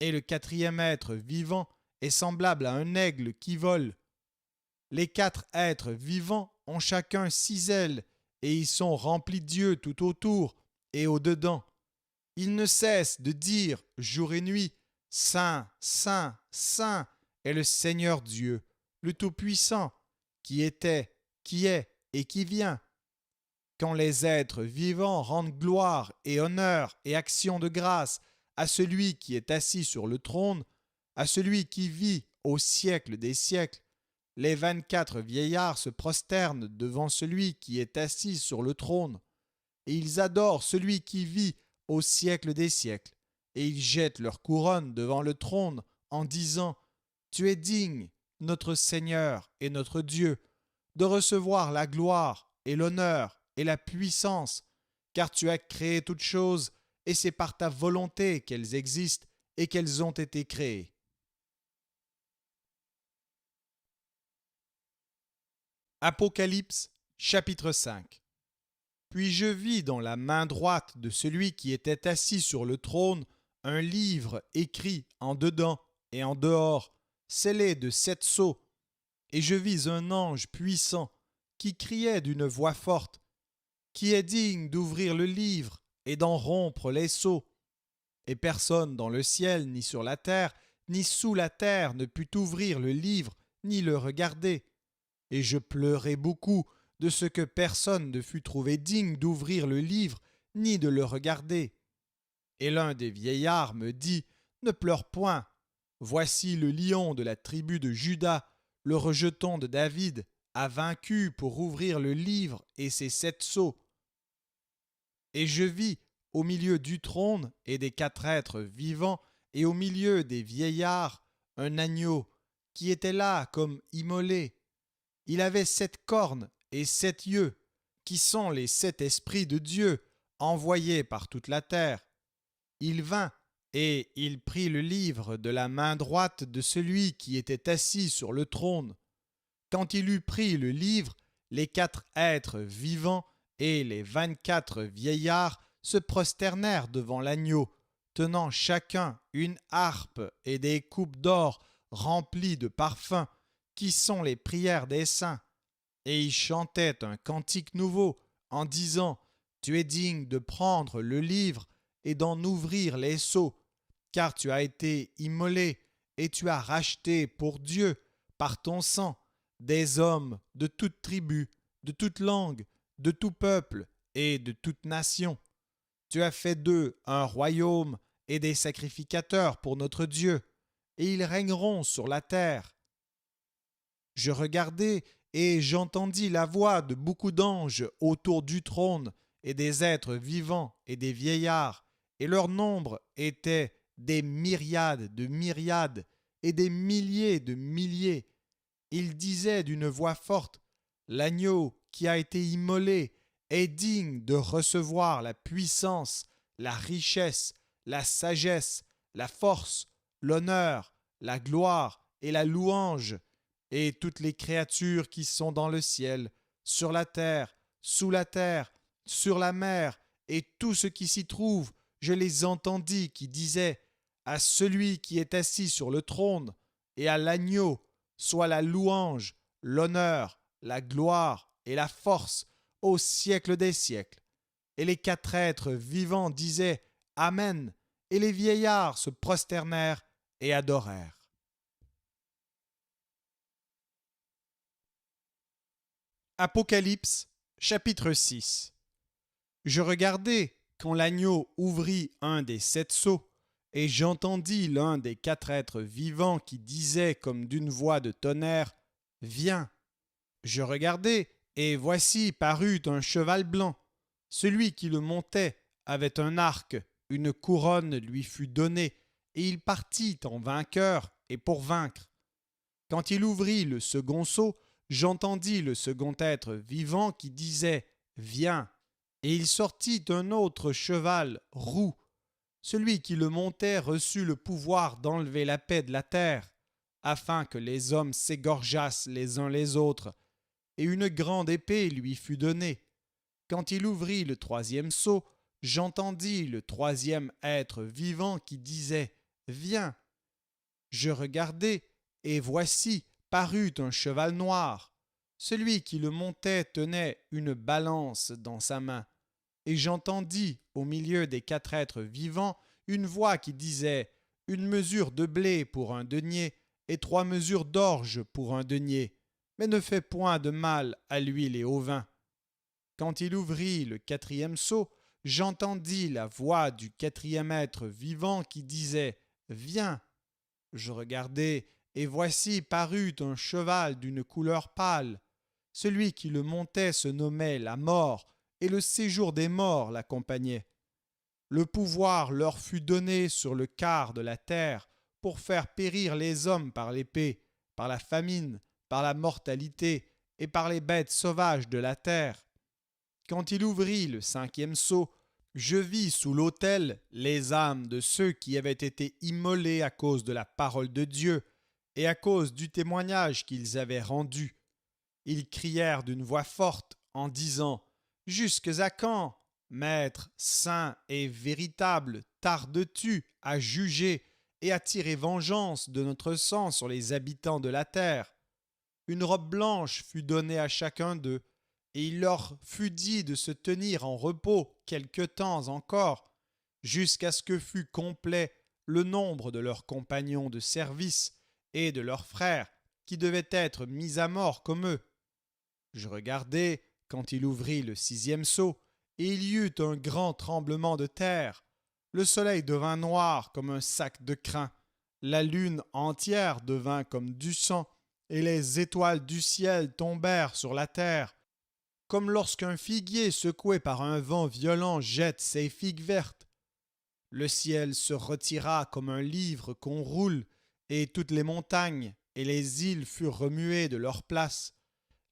B: Et le quatrième être vivant est semblable à un aigle qui vole. Les 4 êtres vivants ont chacun 6 ailes, et ils sont remplis d'yeux tout autour et au-dedans. Ils ne cessent de dire jour et nuit, Saint, Saint, Saint est le Seigneur Dieu, le Tout-Puissant, qui était, qui est et qui vient. Quand les êtres vivants rendent gloire et honneur et action de grâce à celui qui est assis sur le trône, à celui qui vit au siècle des siècles, les 24 vieillards se prosternent devant celui qui est assis sur le trône, et ils adorent celui qui vit au siècle des siècles, et ils jettent leur couronne devant le trône en disant « Tu es digne, notre Seigneur et notre Dieu, de recevoir la gloire et l'honneur et la puissance, car tu as créé toutes choses, et c'est par ta volonté qu'elles existent et qu'elles ont été créées. » Apocalypse, chapitre 5. Puis je vis dans la main droite de celui qui était assis sur le trône un livre écrit en dedans et en dehors, scellé de 7 sceaux. Et je vis un ange puissant qui criait d'une voix forte, « Qui est digne d'ouvrir le livre et d'en rompre les sceaux ?» Et personne dans le ciel, ni sur la terre, ni sous la terre ne put ouvrir le livre, ni le regarder. Et je pleurai beaucoup de ce que personne ne fut trouvé digne d'ouvrir le livre, ni de le regarder. Et l'un des vieillards me dit, « Ne pleure point. Voici le lion de la tribu de Juda, le rejeton de David, a vaincu pour ouvrir le livre et ses 7 sceaux. » Et je vis, au milieu du trône et des 4 êtres vivants, et au milieu des vieillards, un agneau, qui était là comme immolé. Il avait 7 cornes et 7 yeux, qui sont les 7 esprits de Dieu, envoyés par toute la terre. Il vint, et il prit le livre de la main droite de celui qui était assis sur le trône. Quand il eut pris le livre, les 4 êtres vivants et les 24 vieillards se prosternèrent devant l'agneau, tenant chacun une harpe et des coupes d'or remplies de parfums, qui sont les prières des saints. Et ils chantaient un cantique nouveau, en disant « Tu es digne de prendre le livre et d'en ouvrir les sceaux, car tu as été immolé et tu as racheté pour Dieu, par ton sang, des hommes de toute tribu, de toute langue, de tout peuple et de toute nation. Tu as fait d'eux un royaume et des sacrificateurs pour notre Dieu, et ils régneront sur la terre. Je regardai et j'entendis la voix de beaucoup d'anges autour du trône et des êtres vivants et des vieillards, et leur nombre était des myriades de myriades et des milliers de milliers. Ils disaient d'une voix forte, l'agneau qui a été immolé est digne de recevoir la puissance, la richesse, la sagesse, la force, l'honneur, la gloire et la louange, et toutes les créatures qui sont dans le ciel, sur la terre, sous la terre, sur la mer, et tout ce qui s'y trouve, je les entendis qui disaient, à celui qui est assis sur le trône, et à l'agneau, soit la louange, l'honneur, la gloire et la force au siècle des siècles. Et les quatre êtres vivants disaient Amen, et les vieillards se prosternèrent et adorèrent. Apocalypse, chapitre 6. Je regardai quand l'agneau ouvrit un des sept sceaux, et j'entendis l'un des quatre êtres vivants qui disait comme d'une voix de tonnerre Viens. Je regardai, et voici parut un cheval blanc. Celui qui le montait avait un arc, une couronne lui fut donnée, et il partit en vainqueur et pour vaincre. Quand il ouvrit le second sceau, j'entendis le second être vivant qui disait Viens. Et il sortit un autre cheval roux. Celui qui le montait reçut le pouvoir d'enlever la paix de la terre, afin que les hommes s'égorgeassent les uns les autres, et une grande épée lui fut donnée. Quand il ouvrit le troisième sceau, j'entendis le troisième être vivant qui disait Viens. Je regardai, et voici parut un cheval noir. Celui qui le montait tenait une balance dans sa main. Et j'entendis, au milieu des quatre êtres vivants, une voix qui disait Une mesure de blé pour un denier, et 3 mesures d'orge pour un denier, mais ne fais point de mal à l'huile et au vin. Quand il ouvrit le quatrième sceau, j'entendis la voix du quatrième être vivant qui disait Viens. Je regardai, et voici parut un cheval d'une couleur pâle. Celui qui le montait se nommait la mort, et le séjour des morts l'accompagnait. Le pouvoir leur fut donné sur le quart de la terre pour faire périr les hommes par l'épée, par la famine, par la mortalité et par les bêtes sauvages de la terre. Quand il ouvrit le cinquième sceau, je vis sous l'autel les âmes de ceux qui avaient été immolés à cause de la parole de Dieu et à cause du témoignage qu'ils avaient rendu. Ils crièrent d'une voix forte en disant « Jusques à quand, Maître saint et véritable, tardes-tu à juger et à tirer vengeance de notre sang sur les habitants de la terre ?» Une robe blanche fut donnée à chacun d'eux, et il leur fut dit de se tenir en repos quelque temps encore, jusqu'à ce que fût complet le nombre de leurs compagnons de service et de leurs frères, qui devaient être mis à mort comme eux. Je regardai quand il ouvrit le sixième sceau, et il y eut un grand tremblement de terre. Le soleil devint noir comme un sac de crin, la lune entière devint comme du sang, et les étoiles du ciel tombèrent sur la terre, comme lorsqu'un figuier secoué par un vent violent jette ses figues vertes. Le ciel se retira comme un livre qu'on roule, et toutes les montagnes et les îles furent remuées de leur place.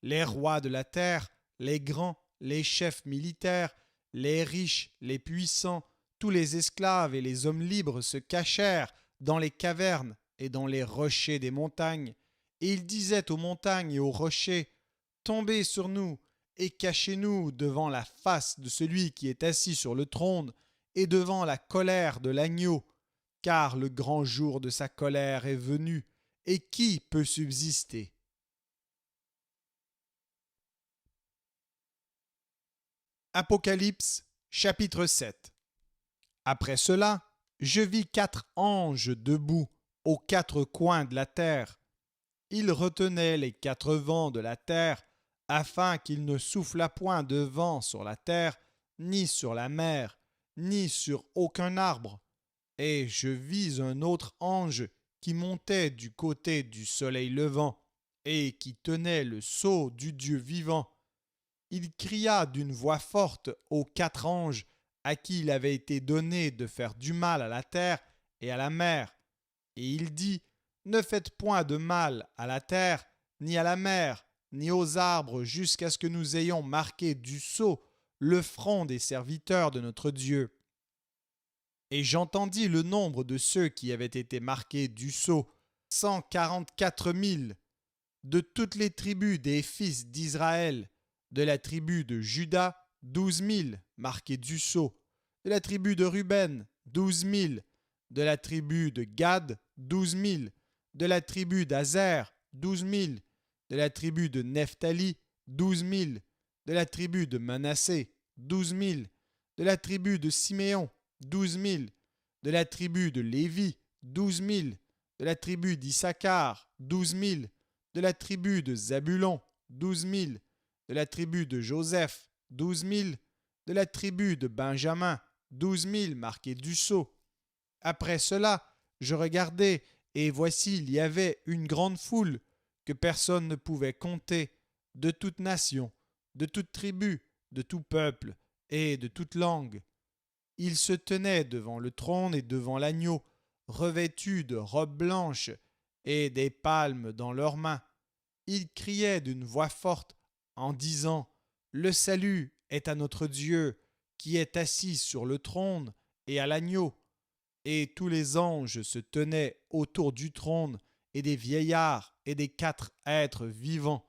B: Les rois de la terre, les grands, les chefs militaires, les riches, les puissants, tous les esclaves et les hommes libres se cachèrent dans les cavernes et dans les rochers des montagnes. Et ils disaient aux montagnes et aux rochers, « Tombez sur nous et cachez-nous devant la face de celui qui est assis sur le trône et devant la colère de l'agneau, car le grand jour de sa colère est venu, et qui peut subsister ?» Apocalypse, chapitre 7. Après cela, je vis 4 anges debout aux 4 coins de la terre. Ils retenaient les 4 vents de la terre, afin qu'il ne soufflât point de vent sur la terre, ni sur la mer, ni sur aucun arbre. Et je vis un autre ange qui montait du côté du soleil levant et qui tenait le sceau du Dieu vivant. Il cria d'une voix forte aux 4 anges à qui il avait été donné de faire du mal à la terre et à la mer. Et il dit, ne faites point de mal à la terre, ni à la mer, ni aux arbres, jusqu'à ce que nous ayons marqué du sceau le front des serviteurs de notre Dieu. Et j'entendis le nombre de ceux qui avaient été marqués du sceau, 144 000, de toutes les tribus des fils d'Israël, de la tribu de Juda, 12 000 marqués du sceau, de la tribu de Ruben, 12 000, de la tribu de Gad, 12 000, de la tribu d'Azer, 12 000, de la tribu de Nephtali, 12 000, de la tribu de Manassé, 12 000, de la tribu de Siméon, 12 000, de la tribu de Lévi, 12 000, de la tribu d'Issachar, 12 000, de la tribu de Zabulon, 12 000, de la tribu de Joseph, 12 000, de la tribu de Benjamin, 12 000 marqués du sceau. Après cela, je regardai, et voici il y avait une grande foule que personne ne pouvait compter, de toute nation, de toute tribu, de tout peuple et de toute langue. Ils se tenaient devant le trône et devant l'agneau, revêtus de robes blanches et des palmes dans leurs mains. Ils criaient d'une voix forte en disant « Le salut est à notre Dieu, qui est assis sur le trône et à l'agneau. » Et tous les anges se tenaient autour du trône, et des vieillards et des 4 êtres vivants.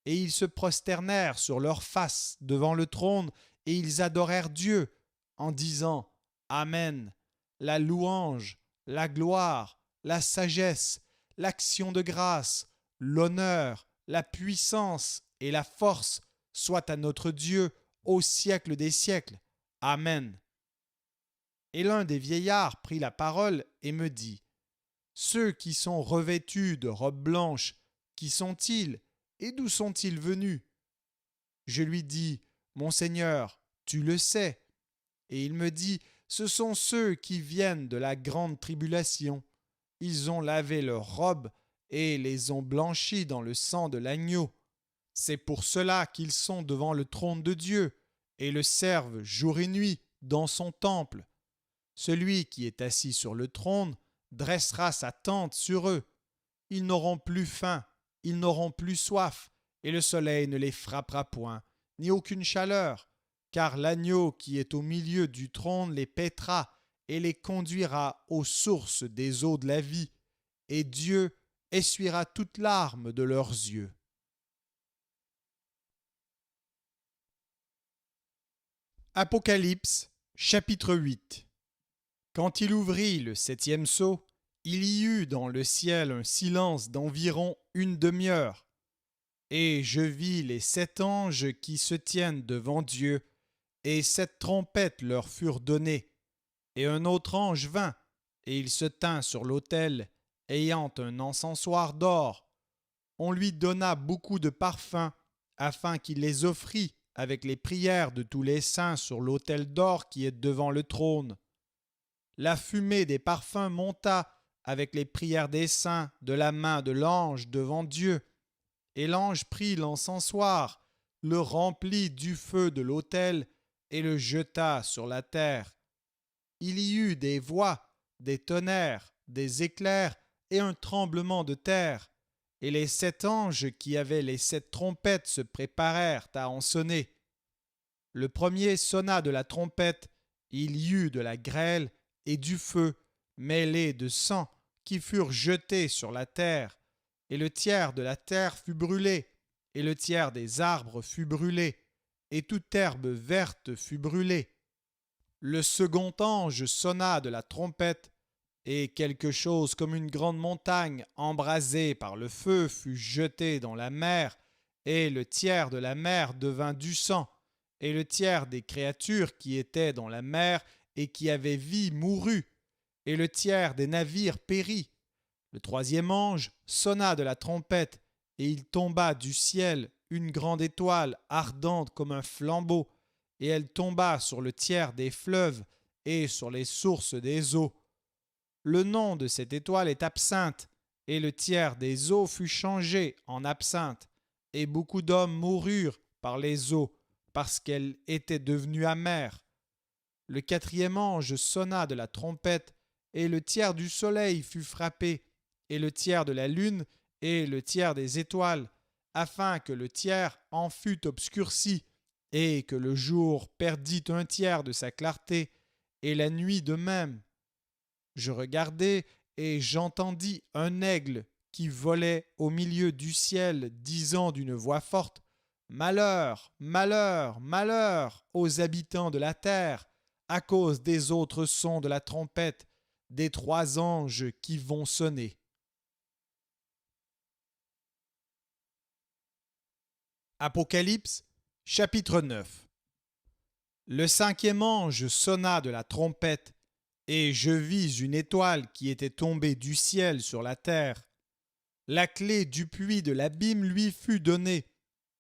B: Et ils se prosternèrent sur leurs faces devant le trône, et ils adorèrent Dieu, en disant « Amen. La louange, la gloire, la sagesse, l'action de grâce, l'honneur, la puissance et la force soient à notre Dieu au siècle des siècles. Amen. » Et l'un des vieillards prit la parole et me dit, « Ceux qui sont revêtus de robes blanches, qui sont-ils et d'où sont-ils venus ?» Je lui dis, « Mon Seigneur, tu le sais. » Et il me dit, « Ce sont ceux qui viennent de la grande tribulation. Ils ont lavé leurs robes et les ont blanchies dans le sang de l'agneau. C'est pour cela qu'ils sont devant le trône de Dieu et le servent jour et nuit dans son temple. Celui qui est assis sur le trône dressera sa tente sur eux. Ils n'auront plus faim, ils n'auront plus soif, et le soleil ne les frappera point, ni aucune chaleur, car l'agneau qui est au milieu du trône les paîtra et les conduira aux sources des eaux de la vie, et Dieu essuiera toute larme de leurs yeux. Apocalypse, chapitre 8. Quand il ouvrit le 7e sceau, il y eut dans le ciel un silence d'environ une demi-heure. Et je vis les 7 anges qui se tiennent devant Dieu, et 7 trompettes leur furent données. Et un autre ange vint, et il se tint sur l'autel, ayant un encensoir d'or. On lui donna beaucoup de parfums, afin qu'il les offrît avec les prières de tous les saints sur l'autel d'or qui est devant le trône. La fumée des parfums monta avec les prières des saints de la main de l'ange devant Dieu. Et l'ange prit l'encensoir, le remplit du feu de l'autel et le jeta sur la terre. Il y eut des voix, des tonnerres, des éclairs et un tremblement de terre. Et les 7 anges qui avaient les 7 trompettes se préparèrent à en sonner. Le premier sonna de la trompette, il y eut de la grêle et du feu, mêlés de sang, qui furent jetés sur la terre, et le tiers de la terre fut brûlé, et le tiers des arbres fut brûlé, et toute herbe verte fut brûlée. Le second ange sonna de la trompette, et quelque chose comme une grande montagne embrasée par le feu fut jetée dans la mer, et le tiers de la mer devint du sang, et le tiers des créatures qui étaient dans la mer et qui avaient vie mourut, et le tiers des navires périt. Le troisième ange sonna de la trompette, et il tomba du ciel une grande étoile ardente comme un flambeau, et elle tomba sur le tiers des fleuves et sur les sources des eaux. Le nom de cette étoile est Absinthe, et le tiers des eaux fut changé en absinthe, et beaucoup d'hommes moururent par les eaux, parce qu'elle était devenue amère. Le quatrième ange sonna de la trompette, et le tiers du soleil fut frappé, et le tiers de la lune, et le tiers des étoiles, afin que le tiers en fût obscurci, et que le jour perdît un tiers de sa clarté, et la nuit de même. Je regardai, et j'entendis un aigle qui volait au milieu du ciel, disant d'une voix forte: Malheur, malheur, malheur aux habitants de la terre, à cause des autres sons de la trompette, des trois anges qui vont sonner. Apocalypse, chapitre 9. Le cinquième ange sonna de la trompette, et je vis une étoile qui était tombée du ciel sur la terre. La clé du puits de l'abîme lui fut donnée,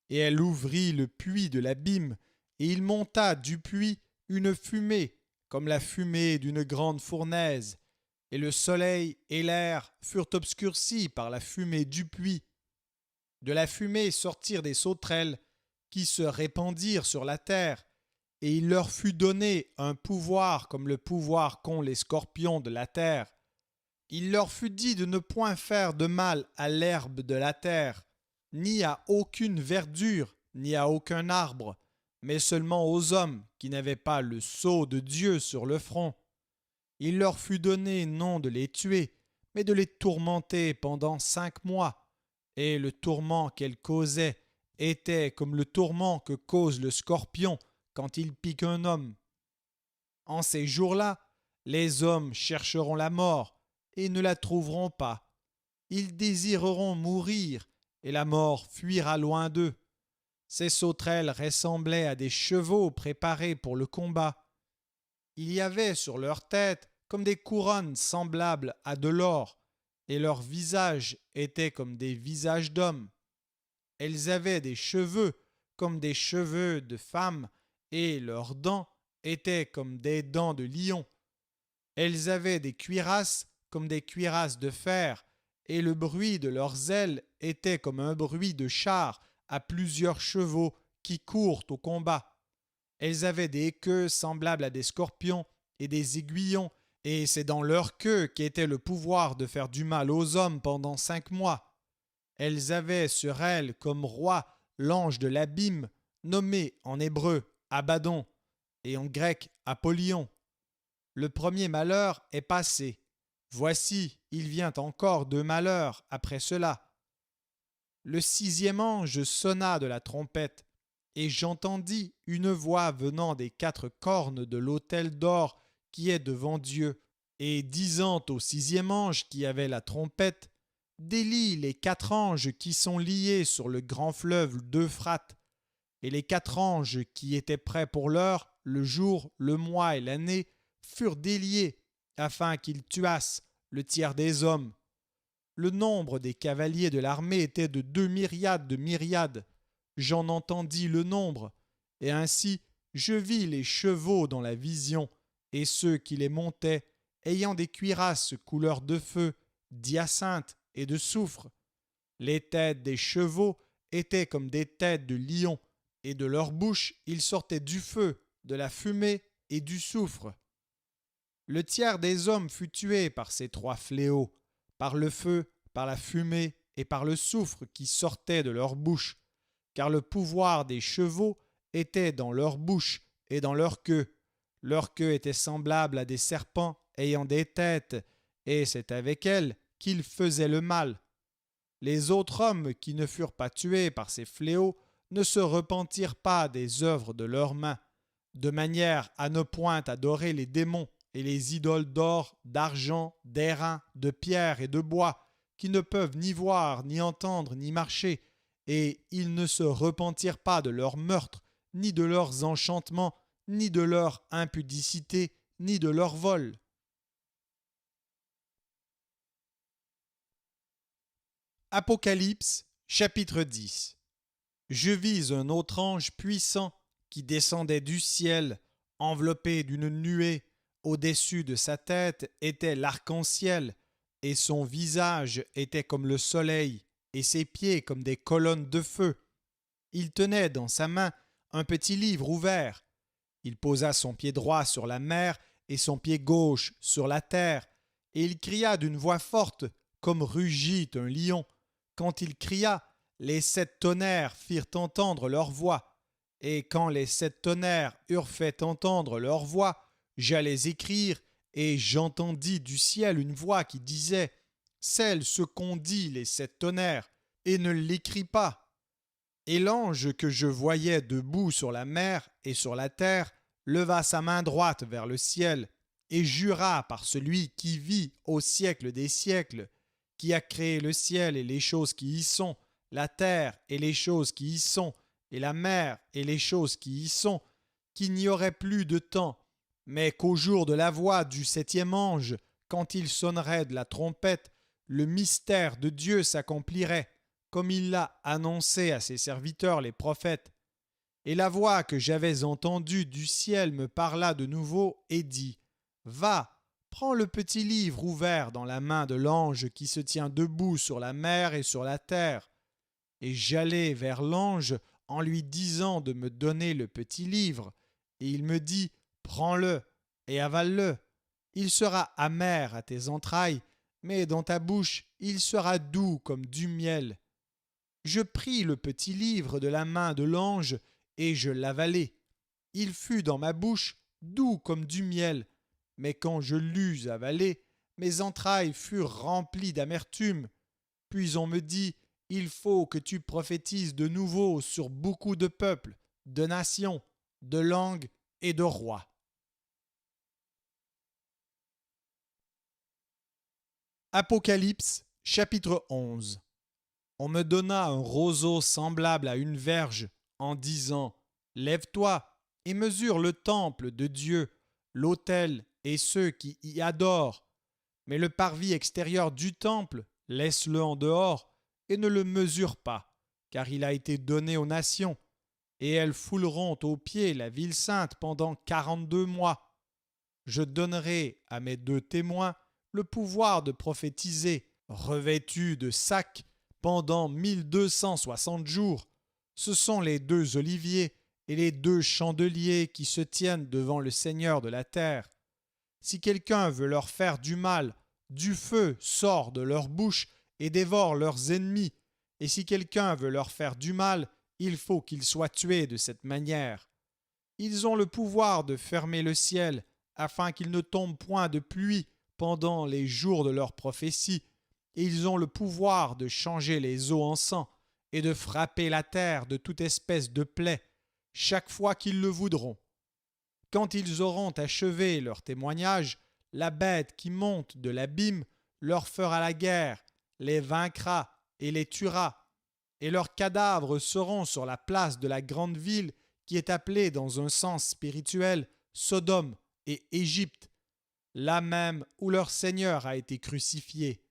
B: et elle ouvrit le puits de l'abîme, et il monta du puits une fumée, comme la fumée d'une grande fournaise, et le soleil et l'air furent obscurcis par la fumée du puits. De la fumée sortirent des sauterelles qui se répandirent sur la terre, et il leur fut donné un pouvoir comme le pouvoir qu'ont les scorpions de la terre. Il leur fut dit de ne point faire de mal à l'herbe de la terre, ni à aucune verdure, ni à aucun arbre, mais seulement aux hommes qui n'avaient pas le sceau de Dieu sur le front. Il leur fut donné non de les tuer, mais de les tourmenter pendant 5 mois, et le tourment qu'elles causaient était comme le tourment que cause le scorpion quand il pique un homme. En ces jours-là, les hommes chercheront la mort et ne la trouveront pas. Ils désireront mourir et la mort fuira loin d'eux. Ces sauterelles ressemblaient à des chevaux préparés pour le combat. Il y avait sur leurs têtes comme des couronnes semblables à de l'or, et leurs visages étaient comme des visages d'hommes. Elles avaient des cheveux comme des cheveux de femmes, et leurs dents étaient comme des dents de lion. Elles avaient des cuirasses comme des cuirasses de fer, et le bruit de leurs ailes était comme un bruit de chars à plusieurs chevaux qui courent au combat. Elles avaient des queues semblables à des scorpions et des aiguillons, et c'est dans leur queue qu'était le pouvoir de faire du mal aux hommes pendant 5 mois. Elles avaient sur elles comme roi l'ange de l'abîme, nommé en hébreu Abaddon et en grec Apollyon. Le premier malheur est passé. Voici, il vient encore 2 malheurs après cela. Le sixième ange sonna de la trompette, et j'entendis une voix venant des 4 cornes de l'autel d'or qui est devant Dieu, et disant au sixième ange qui avait la trompette: Délie les 4 anges qui sont liés sur le grand fleuve d'Euphrate. Et les 4 anges qui étaient prêts pour l'heure, le jour, le mois et l'année, furent déliés, afin qu'ils tuassent le tiers des hommes. Le nombre des cavaliers de l'armée était de 2 myriades de myriades. J'en entendis le nombre, et ainsi je vis les chevaux dans la vision, et ceux qui les montaient, ayant des cuirasses couleur de feu, d'hyacinthe et de soufre. Les têtes des chevaux étaient comme des têtes de lions, et de leur bouche il sortait du feu, de la fumée et du soufre. Le tiers des hommes fut tué par ces 3 fléaux, par le feu, par la fumée et par le soufre qui sortait de leur bouche, car le pouvoir des chevaux était dans leur bouche et dans leur queue. Leur queue était semblable à des serpents ayant des têtes, et c'est avec elles qu'ils faisaient le mal. Les autres hommes qui ne furent pas tués par ces fléaux ne se repentirent pas des œuvres de leurs mains, de manière à ne point adorer les démons et les idoles d'or, d'argent, d'airain, de pierre et de bois, qui ne peuvent ni voir, ni entendre, ni marcher, et ils ne se repentirent pas de leurs meurtres, ni de leurs enchantements, ni de leur impudicité, ni de leur vol. Apocalypse, chapitre 10. Je vis un autre ange puissant qui descendait du ciel, enveloppé d'une nuée, au-dessus de sa tête était l'arc-en-ciel, et son visage était comme le soleil, et ses pieds comme des colonnes de feu. Il tenait dans sa main un petit livre ouvert. Il posa son pied droit sur la mer et son pied gauche sur la terre, et il cria d'une voix forte, comme rugit un lion. Quand il cria, les 7 tonnerres firent entendre leur voix. Et quand les 7 tonnerres eurent fait entendre leur voix, j'allais écrire, et j'entendis du ciel une voix qui disait « Scelle ce qu'ont dit les 7 tonnerres, et ne l'écris pas. » Et l'ange que je voyais debout sur la mer et sur la terre leva sa main droite vers le ciel et jura par celui qui vit au siècle des siècles, qui a créé le ciel et les choses qui y sont, la terre et les choses qui y sont, et la mer et les choses qui y sont, qu'il n'y aurait plus de temps, mais qu'au jour de la voix du 7e ange, quand il sonnerait de la trompette, le mystère de Dieu s'accomplirait, comme il l'a annoncé à ses serviteurs les prophètes. Et la voix que j'avais entendue du ciel me parla de nouveau et dit « Va, prends le petit livre ouvert dans la main de l'ange qui se tient debout sur la mer et sur la terre. » Et j'allai vers l'ange en lui disant de me donner le petit livre, et il me dit « Prends-le et avale-le. Il sera amer à tes entrailles, mais dans ta bouche il sera doux comme du miel. » Je pris le petit livre de la main de l'ange et je l'avalai. Il fut dans ma bouche doux comme du miel, mais quand je l'eus avalé, mes entrailles furent remplies d'amertume. Puis on me dit « Il faut que tu prophétises de nouveau sur beaucoup de peuples, de nations, de langues et de rois. » Apocalypse, chapitre 11. On me donna un roseau semblable à une verge, en disant « Lève-toi et mesure le temple de Dieu, l'autel et ceux qui y adorent. Mais le parvis extérieur du temple, laisse-le en dehors et ne le mesure pas, car il a été donné aux nations, et elles fouleront aux pieds la ville sainte pendant 42 mois. Je donnerai à mes 2 témoins le pouvoir de prophétiser, revêtus de sacs, pendant 1260 jours. Ce sont les 2 oliviers et les 2 chandeliers qui se tiennent devant le Seigneur de la terre. Si quelqu'un veut leur faire du mal, du feu sort de leur bouche et dévore leurs ennemis. Et si quelqu'un veut leur faire du mal, il faut qu'il soit tué de cette manière. Ils ont le pouvoir de fermer le ciel, afin qu'il ne tombe point de pluie pendant les jours de leur prophétie, et ils ont le pouvoir de changer les eaux en sang et de frapper la terre de toute espèce de plaie, chaque fois qu'ils le voudront. Quand ils auront achevé leur témoignage, la bête qui monte de l'abîme leur fera la guerre, les vaincra et les tuera, et leurs cadavres seront sur la place de la grande ville qui est appelée dans un sens spirituel Sodome et Égypte, là même où leur Seigneur a été crucifié.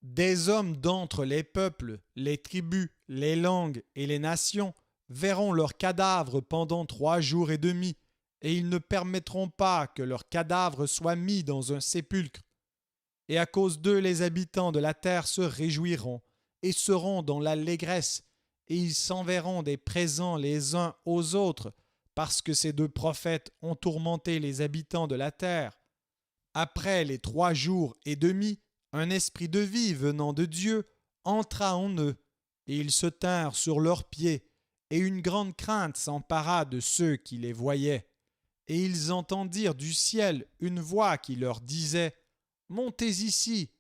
B: Des hommes d'entre les peuples, les tribus, les langues et les nations verront leurs cadavres pendant 3 jours et demi, et ils ne permettront pas que leurs cadavres soient mis dans un sépulcre. Et à cause d'eux, les habitants de la terre se réjouiront et seront dans l'allégresse, et ils s'enverront des présents les uns aux autres, parce que ces 2 prophètes ont tourmenté les habitants de la terre. Après les 3 jours et demi, un esprit de vie venant de Dieu entra en eux, et ils se tinrent sur leurs pieds, et une grande crainte s'empara de ceux qui les voyaient. Et ils entendirent du ciel une voix qui leur disait « Montez ici !»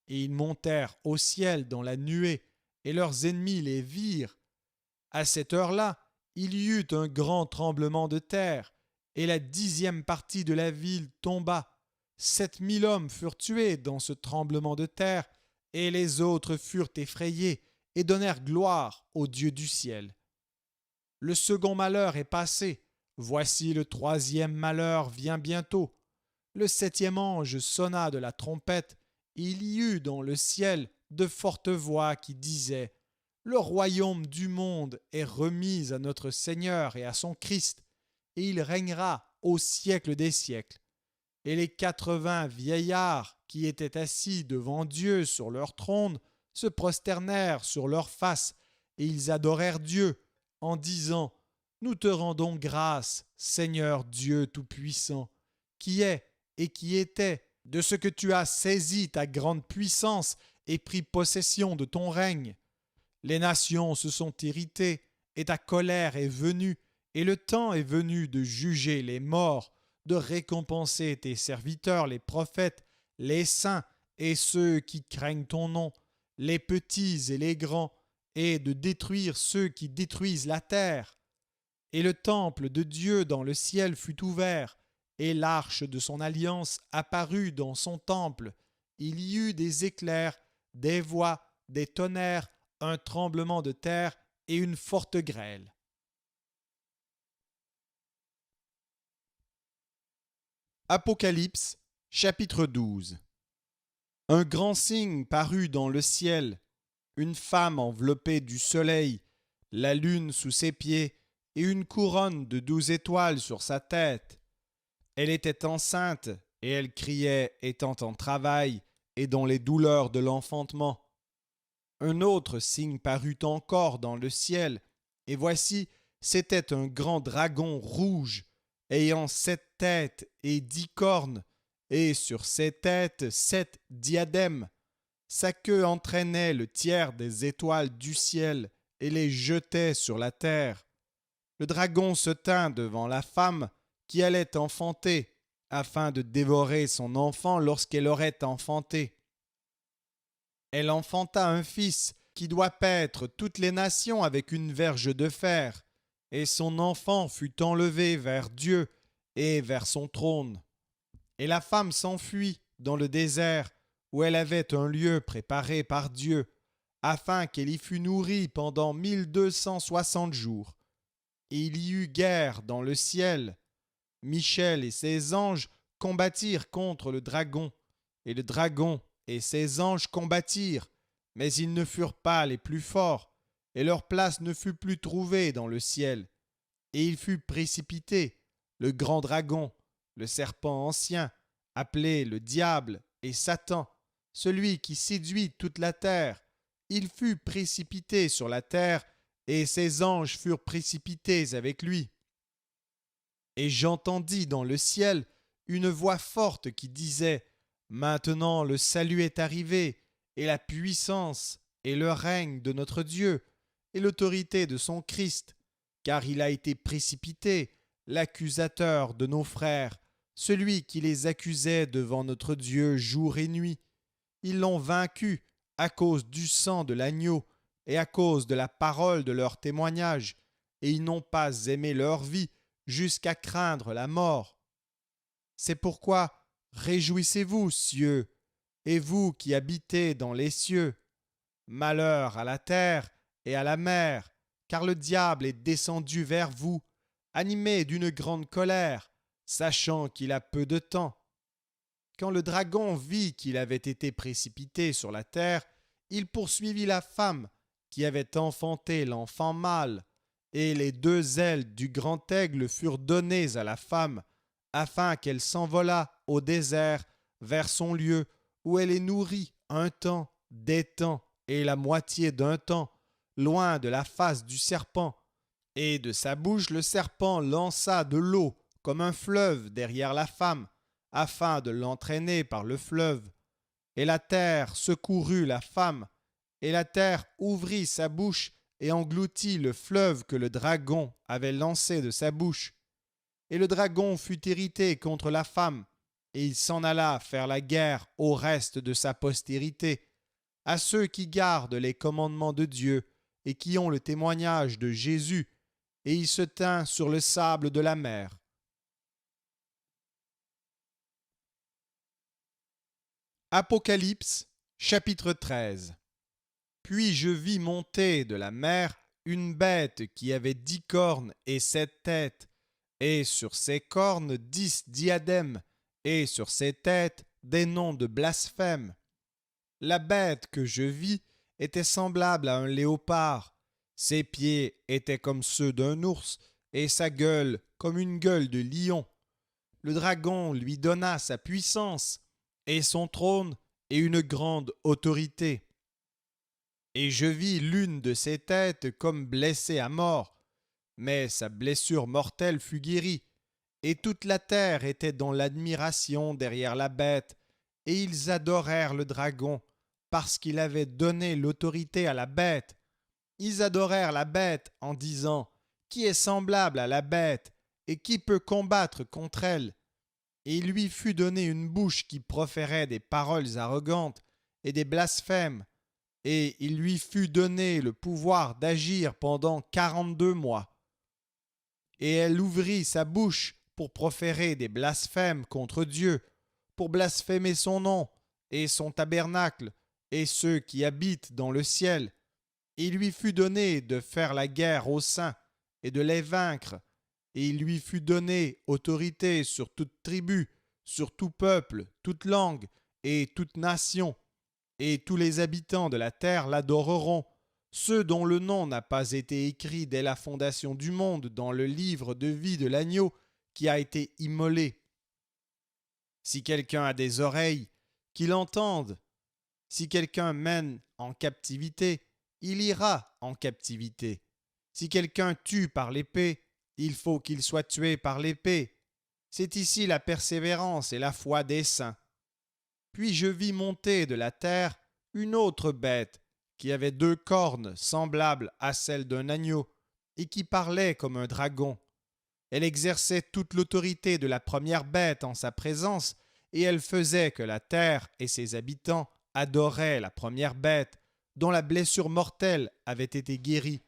B: Et ils montèrent au ciel dans la nuée, et leurs ennemis les virent. À cette heure-là, il y eut un grand tremblement de terre, et la 10e partie de la ville tomba. 7000 hommes furent tués dans ce tremblement de terre, et les autres furent effrayés et donnèrent gloire au Dieu du ciel. Le second malheur est passé, voici le 3e malheur vient bientôt. Le 7e ange sonna de la trompette, et il y eut dans le ciel de fortes voix qui disaient « Le royaume du monde est remis à notre Seigneur et à son Christ, et il régnera au siècle des siècles. » et les 80 vieillards qui étaient assis devant Dieu sur leur trône se prosternèrent sur leurs faces, et ils adorèrent Dieu en disant : Nous te rendons grâce, Seigneur Dieu Tout-Puissant, qui est et qui était, de ce que tu as saisi ta grande puissance et pris possession de ton règne. Les nations se sont irritées, et ta colère est venue, et le temps est venu de juger les morts, de récompenser tes serviteurs, les prophètes, les saints et ceux qui craignent ton nom, les petits et les grands, et de détruire ceux qui détruisent la terre. Et le temple de Dieu dans le ciel fut ouvert, et l'arche de son alliance apparut dans son temple. Il y eut des éclairs, des voix, des tonnerres, un tremblement de terre et une forte grêle. Apocalypse, chapitre 12. Un grand signe parut dans le ciel, une femme enveloppée du soleil, la lune sous ses pieds et une couronne de 12 étoiles sur sa tête. Elle était enceinte et elle criait étant en travail et dans les douleurs de l'enfantement. Un autre signe parut encore dans le ciel, et voici, c'était un grand dragon rouge, ayant 7 têtes et 10 cornes, et sur ses têtes 7 diadèmes. Sa queue entraînait le tiers des étoiles du ciel et les jetait sur la terre. Le dragon se tint devant la femme qui allait enfanter, afin de dévorer son enfant lorsqu'elle aurait enfanté. Elle enfanta un fils qui doit paître toutes les nations avec une verge de fer, et son enfant fut enlevé vers Dieu et vers son trône. Et la femme s'enfuit dans le désert, où elle avait un lieu préparé par Dieu, afin qu'elle y fût nourrie pendant 1260 jours. Et il y eut guerre dans le ciel. Michel et ses anges combattirent contre le dragon, et le dragon et ses anges combattirent, mais ils ne furent pas les plus forts, et leur place ne fut plus trouvée dans le ciel. Et il fut précipité, le grand dragon, le serpent ancien, appelé le diable et Satan, celui qui séduit toute la terre. Il fut précipité sur la terre, et ses anges furent précipités avec lui. Et j'entendis dans le ciel une voix forte qui disait : Maintenant le salut est arrivé, et la puissance, et le règne de notre Dieu, et l'autorité de son Christ, car il a été précipité, l'accusateur de nos frères, celui qui les accusait devant notre Dieu jour et nuit. Ils l'ont vaincu à cause du sang de l'agneau et à cause de la parole de leur témoignage, et ils n'ont pas aimé leur vie jusqu'à craindre la mort. C'est pourquoi réjouissez-vous, cieux, et vous qui habitez dans les cieux. Malheur à la terre et à la mer, car le diable est descendu vers vous, animé d'une grande colère, sachant qu'il a peu de temps. Quand le dragon vit qu'il avait été précipité sur la terre, il poursuivit la femme qui avait enfanté l'enfant mâle, et les 2 ailes du grand aigle furent données à la femme, afin qu'elle s'envolât au désert vers son lieu, où elle est nourrie un temps, des temps et la moitié d'un temps, loin de la face du serpent. Et de sa bouche le serpent lança de l'eau comme un fleuve derrière la femme, afin de l'entraîner par le fleuve. Et la terre secourut la femme, et la terre ouvrit sa bouche et engloutit le fleuve que le dragon avait lancé de sa bouche. Et le dragon fut irrité contre la femme, et il s'en alla faire la guerre au reste de sa postérité, à ceux qui gardent les commandements de Dieu et qui ont le témoignage de Jésus, et il se tint sur le sable de la mer. Apocalypse, chapitre 13. Puis je vis monter de la mer une bête qui avait 10 cornes et 7 têtes, et sur ses cornes 10 diadèmes, et sur ses têtes des noms de blasphème. La bête que je vis était semblable à un léopard. Ses pieds étaient comme ceux d'un ours, et sa gueule comme une gueule de lion. le dragon lui donna sa puissance et son trône et une grande autorité. Et je vis l'une de ses têtes comme blessée à mort, mais sa blessure mortelle fut guérie, et toute la terre était dans l'admiration derrière la bête, et ils adorèrent le dragon, parce qu'il avait donné l'autorité à la bête. Ils adorèrent la bête en disant « Qui est semblable à la bête, et qui peut combattre contre elle ?» Et il lui fut donné une bouche qui proférait des paroles arrogantes et des blasphèmes, et il lui fut donné le pouvoir d'agir pendant 42 mois. Et elle ouvrit sa bouche pour proférer des blasphèmes contre Dieu, pour blasphémer son nom et son tabernacle et ceux qui habitent dans le ciel. Et il lui fut donné de faire la guerre aux saints et de les vaincre, et il lui fut donné autorité sur toute tribu, sur tout peuple, toute langue et toute nation. Et tous les habitants de la terre l'adoreront, ceux dont le nom n'a pas été écrit dès la fondation du monde dans le livre de vie de l'agneau qui a été immolé. Si quelqu'un a des oreilles, qu'il entende. Si quelqu'un mène en captivité, il ira en captivité. Si quelqu'un tue par l'épée, il faut qu'il soit tué par l'épée. C'est ici la persévérance et la foi des saints. Puis je vis monter de la terre une autre bête qui avait 2 cornes semblables à celles d'un agneau et qui parlait comme un dragon. Elle exerçait toute l'autorité de la première bête en sa présence et elle faisait que la terre et ses habitants adoraient la première bête dont la blessure mortelle avait été guérie.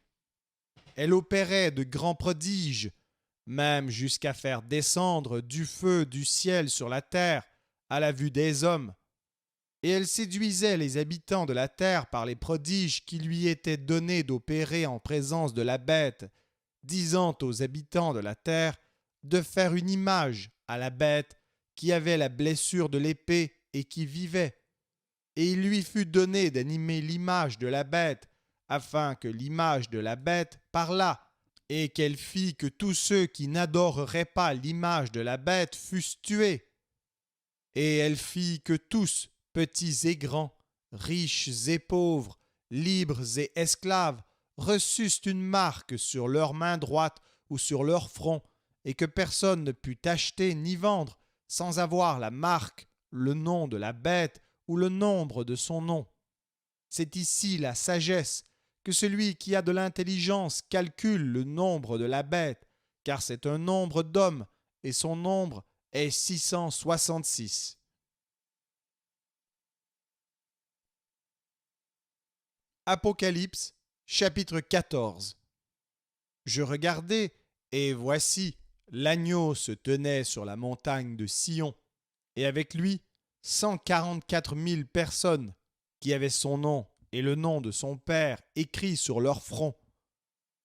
B: Elle opérait de grands prodiges, même jusqu'à faire descendre du feu du ciel sur la terre à la vue des hommes. Et elle séduisait les habitants de la terre par les prodiges qui lui étaient donnés d'opérer en présence de la bête, disant aux habitants de la terre de faire une image à la bête qui avait la blessure de l'épée et qui vivait. Et il lui fut donné d'animer l'image de la bête, afin que l'image de la bête parlât, et qu'elle fit que tous ceux qui n'adoreraient pas l'image de la bête fussent tués. Et elle fit que tous, petits et grands, riches et pauvres, libres et esclaves, reçussent une marque sur leur main droite ou sur leur front, et que personne ne put acheter ni vendre sans avoir la marque, le nom de la bête ou le nombre de son nom. C'est ici la sagesse, que celui qui a de l'intelligence calcule le nombre de la bête, car c'est un nombre d'hommes, et son nombre est 666. Apocalypse, chapitre 14. Je regardai, et voici, l'agneau se tenait sur la montagne de Sion, et avec lui 144 000 personnes qui avaient son nom et le nom de son Père écrit sur leur front.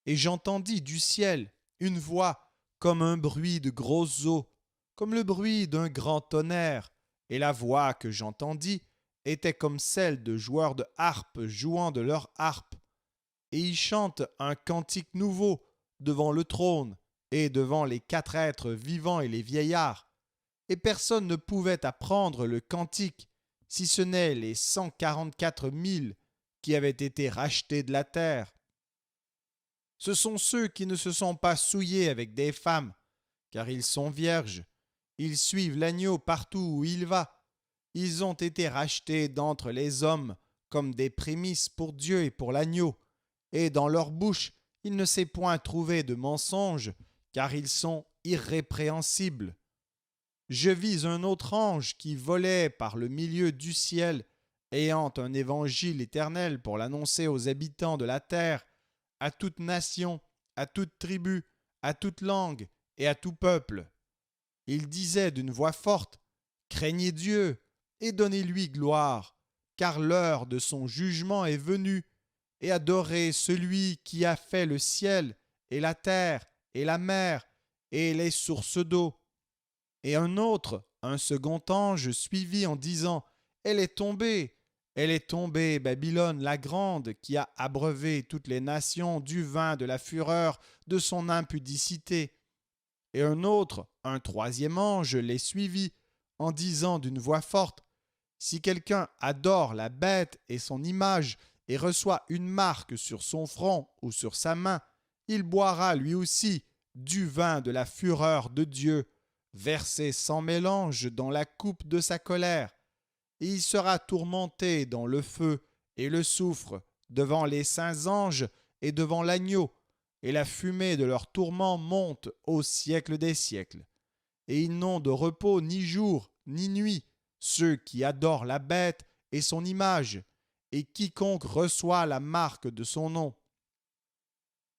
B: Et j'entendis du ciel une voix comme un bruit de grosses eaux, comme le bruit d'un grand tonnerre, et la voix que j'entendis était comme celle de joueurs de harpe jouant de leur harpe. Et ils chantent un cantique nouveau devant le trône et devant les 4 êtres vivants et les vieillards. Et personne ne pouvait apprendre le cantique, si ce n'est les 144 000 qui avaient été rachetés de la terre. Ce sont ceux qui ne se sont pas souillés avec des femmes, car ils sont vierges. Ils suivent l'agneau partout où il va. Ils ont été rachetés d'entre les hommes comme des prémices pour Dieu et pour l'agneau. Et dans leur bouche, il ne s'est point trouvé de mensonge, car ils sont irrépréhensibles. Je vis un autre ange qui volait par le milieu du ciel, ayant un évangile éternel pour l'annoncer aux habitants de la terre, à toute nation, à toute tribu, à toute langue et à tout peuple. Il disait d'une voix forte, « Craignez Dieu et donnez-lui gloire, car l'heure de son jugement est venue, et adorez celui qui a fait le ciel et la terre et la mer et les sources d'eau. » Et un second ange suivit en disant, « Elle est tombée, Babylone la grande, qui a abreuvé toutes les nations du vin de la fureur de son impudicité. Et un troisième ange, les suivit, en disant d'une voix forte, si quelqu'un adore la bête et son image et reçoit une marque sur son front ou sur sa main, il boira lui aussi du vin de la fureur de Dieu, versé sans mélange dans la coupe de sa colère, et il sera tourmenté dans le feu et le soufre devant les saints anges et devant l'agneau, et la fumée de leur tourment monte au siècle des siècles. Et ils n'ont de repos ni jour ni nuit, ceux qui adorent la bête et son image, et quiconque reçoit la marque de son nom.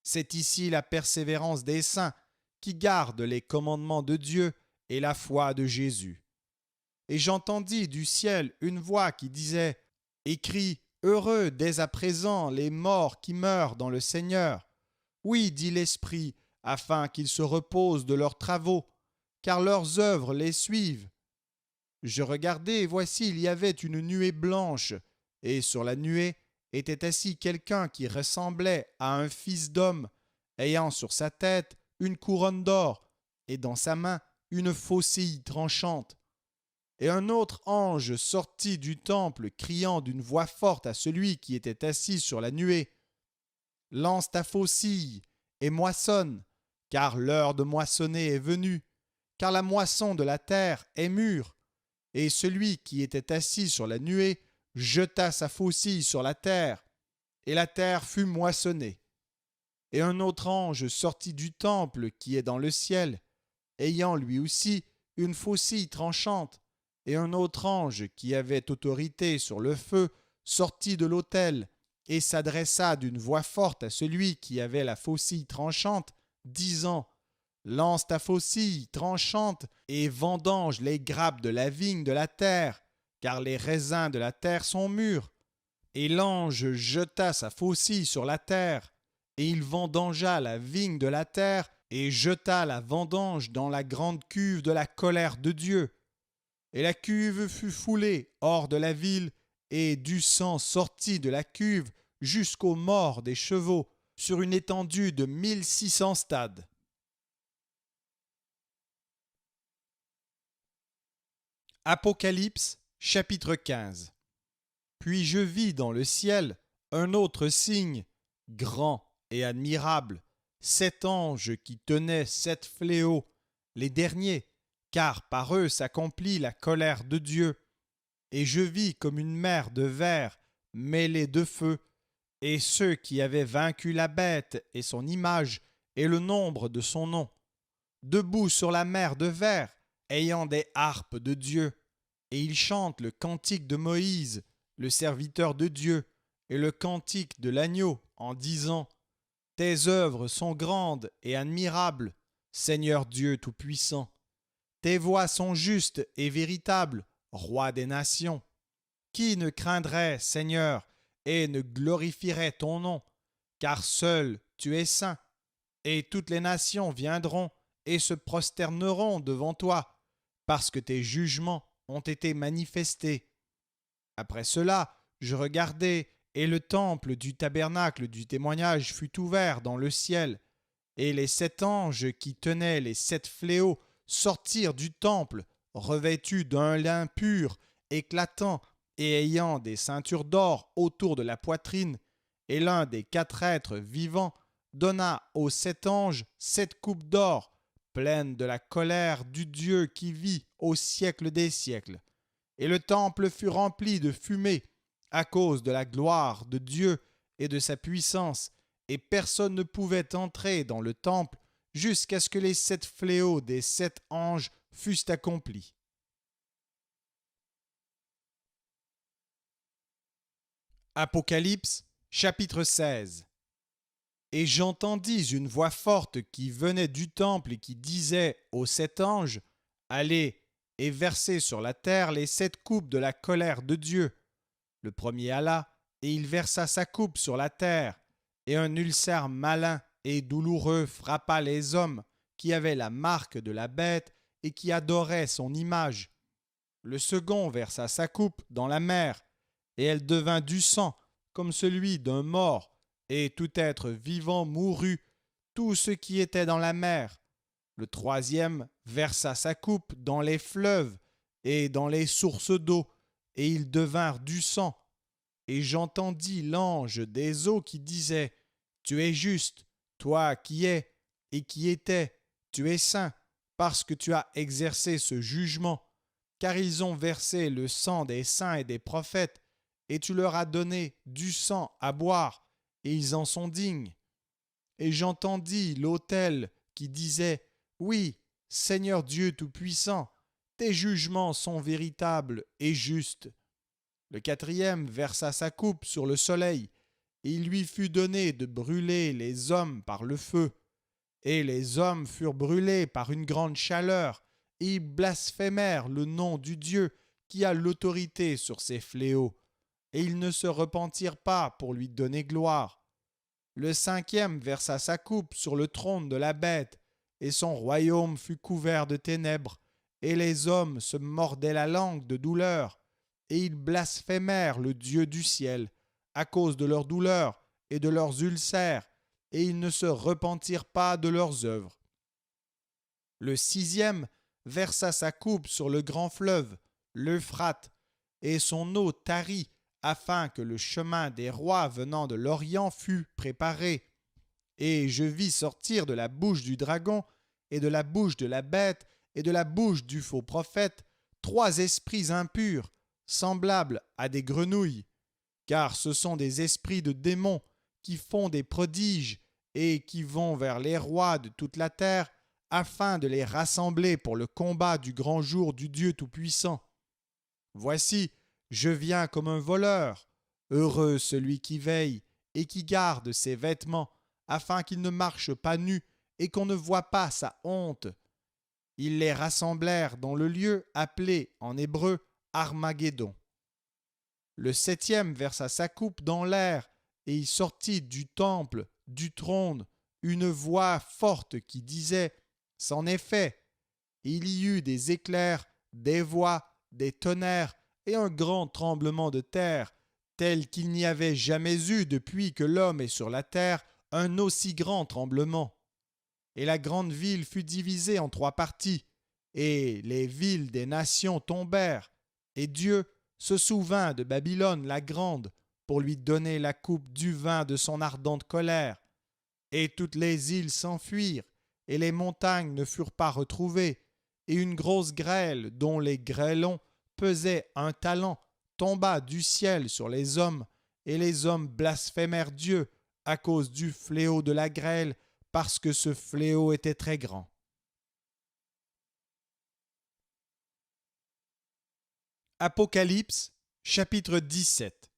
B: C'est ici la persévérance des saints qui gardent les commandements de Dieu et la foi de Jésus. Et j'entendis du ciel une voix qui disait, écris, heureux dès à présent les morts qui meurent dans le Seigneur. Oui, dit l'Esprit, afin qu'ils se reposent de leurs travaux, car leurs œuvres les suivent. Je regardai, et voici, il y avait une nuée blanche, et sur la nuée était assis quelqu'un qui ressemblait à un fils d'homme, ayant sur sa tête une couronne d'or, et dans sa main une faucille tranchante. Et un autre ange sortit du temple, criant d'une voix forte à celui qui était assis sur la nuée, « Lance ta faucille et moissonne, car l'heure de moissonner est venue, car la moisson de la terre est mûre. » Et celui qui était assis sur la nuée jeta sa faucille sur la terre, et la terre fut moissonnée. Et un autre ange sortit du temple qui est dans le ciel, ayant lui aussi une faucille tranchante, et un autre ange qui avait autorité sur le feu sortit de l'autel, et s'adressa d'une voix forte à celui qui avait la faucille tranchante, disant, « Lance ta faucille tranchante et vendange les grappes de la vigne de la terre, car les raisins de la terre sont mûrs. » Et l'ange jeta sa faucille sur la terre, et il vendangea la vigne de la terre, et jeta la vendange dans la grande cuve de la colère de Dieu. Et la cuve fut foulée hors de la ville, et du sang sortit de la cuve jusqu'aux morts des chevaux, sur une étendue de 1600 stades. Apocalypse, chapitre 15. Puis je vis dans le ciel un autre signe, grand et admirable, 7 anges qui tenaient 7 fléaux, les derniers, car par eux s'accomplit la colère de Dieu. Et je vis comme une mer de verre mêlée de feu, et ceux qui avaient vaincu la bête et son image et le nombre de son nom, debout sur la mer de verre, ayant des harpes de Dieu, et ils chantent le cantique de Moïse, le serviteur de Dieu, et le cantique de l'agneau, en disant, « Tes œuvres sont grandes et admirables, Seigneur Dieu Tout-Puissant. Tes voies sont justes et véritables, Roi des nations. Qui ne craindrait, Seigneur, et ne glorifierait ton nom, car seul tu es saint, et toutes les nations viendront et se prosterneront devant toi, parce que tes jugements ont été manifestés. » Après cela, je regardai, et le temple du tabernacle du témoignage fut ouvert dans le ciel, et les 7 anges qui tenaient les 7 fléaux sortirent du temple, revêtus d'un lin pur, éclatant, et ayant des ceintures d'or autour de la poitrine, et l'un des 4 êtres vivants donna aux 7 anges 7 coupes d'or, pleines de la colère du Dieu qui vit au siècle des siècles. Et le temple fut rempli de fumée à cause de la gloire de Dieu et de sa puissance, et personne ne pouvait entrer dans le temple jusqu'à ce que les 7 fléaux des 7 anges fussent accomplis. Apocalypse, chapitre 16. Et j'entendis une voix forte qui venait du temple et qui disait aux 7 anges, « Allez et versez sur la terre les 7 coupes de la colère de Dieu. » Le premier alla, et il versa sa coupe sur la terre, et un ulcère malin et douloureux frappa les hommes qui avaient la marque de la bête et qui adoraient son image. Le second versa sa coupe dans la mer, et elle devint du sang, comme celui d'un mort, et tout être vivant mourut, tout ce qui était dans la mer. Le troisième versa sa coupe dans les fleuves et dans les sources d'eau, et ils devinrent du sang. Et j'entendis l'ange des eaux qui disait: Tu es juste, toi qui es et qui étais, tu es saint, parce que tu as exercé ce jugement, car ils ont versé le sang des saints et des prophètes, et tu leur as donné du sang à boire, et ils en sont dignes. Et j'entendis l'autel qui disait: Oui, Seigneur Dieu Tout-Puissant, tes jugements sont véritables et justes. Le quatrième versa sa coupe sur le soleil, et il lui fut donné de brûler les hommes par le feu. Et les hommes furent brûlés par une grande chaleur, et ils blasphémèrent le nom du Dieu qui a l'autorité sur ces fléaux, et ils ne se repentirent pas pour lui donner gloire. Le cinquième versa sa coupe sur le trône de la bête, et son royaume fut couvert de ténèbres, et les hommes se mordaient la langue de douleur, et ils blasphémèrent le Dieu du ciel, à cause de leur douleur et de leurs ulcères, et ils ne se repentirent pas de leurs œuvres. Le sixième versa sa coupe sur le grand fleuve, l'Euphrate, et son eau tarit, afin que le chemin des rois venant de l'Orient fût préparé. Et je vis sortir de la bouche du dragon, et de la bouche de la bête, et de la bouche du faux prophète, 3 esprits impurs, semblables à des grenouilles, car ce sont des esprits de démons qui font des prodiges et qui vont vers les rois de toute la terre, afin de les rassembler pour le combat du grand jour du Dieu Tout-Puissant. Voici, je viens comme un voleur. Heureux celui qui veille et qui garde ses vêtements, afin qu'il ne marche pas nu et qu'on ne voie pas sa honte. Ils les rassemblèrent dans le lieu appelé en hébreu Armageddon. Le septième versa sa coupe dans l'air, et il sortit du temple, du trône, une voix forte qui disait: C'en est fait. Il y eut des éclairs, des voix, des tonnerres et un grand tremblement de terre, tel qu'il n'y avait jamais eu depuis que l'homme est sur la terre un aussi grand tremblement. Et la grande ville fut divisée en 3 parties, et les villes des nations tombèrent, et Dieu se souvint de Babylone la grande pour lui donner la coupe du vin de son ardente colère. Et toutes les îles s'enfuirent, et les montagnes ne furent pas retrouvées, et une grosse grêle dont les grêlons pesaient 1 talent tomba du ciel sur les hommes, et les hommes blasphémèrent Dieu à cause du fléau de la grêle, parce que ce fléau était très grand. Apocalypse, chapitre 17.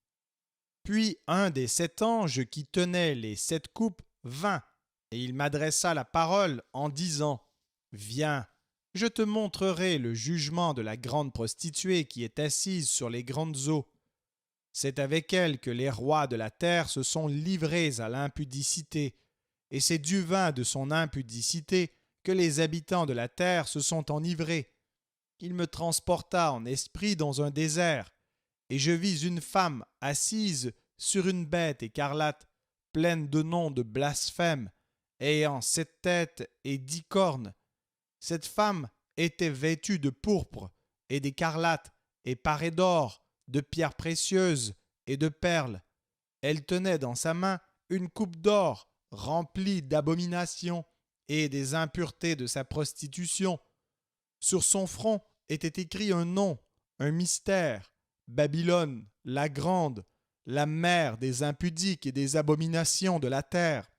B: Puis un des 7 anges qui tenaient les 7 coupes vint, et il m'adressa la parole en disant: Viens, je te montrerai le jugement de la grande prostituée qui est assise sur les grandes eaux. C'est avec elle que les rois de la terre se sont livrés à l'impudicité, et c'est du vin de son impudicité que les habitants de la terre se sont enivrés. Il me transporta en esprit dans un désert, et je vis une femme assise sur une bête écarlate, pleine de noms de blasphème, ayant 7 têtes et 10 cornes. Cette femme était vêtue de pourpre et d'écarlate, et parée d'or, de pierres précieuses et de perles. Elle tenait dans sa main une coupe d'or remplie d'abominations et des impuretés de sa prostitution. Sur son front était écrit un nom, un mystère: Babylone, la grande, la mère des impudiques et des abominations de la terre.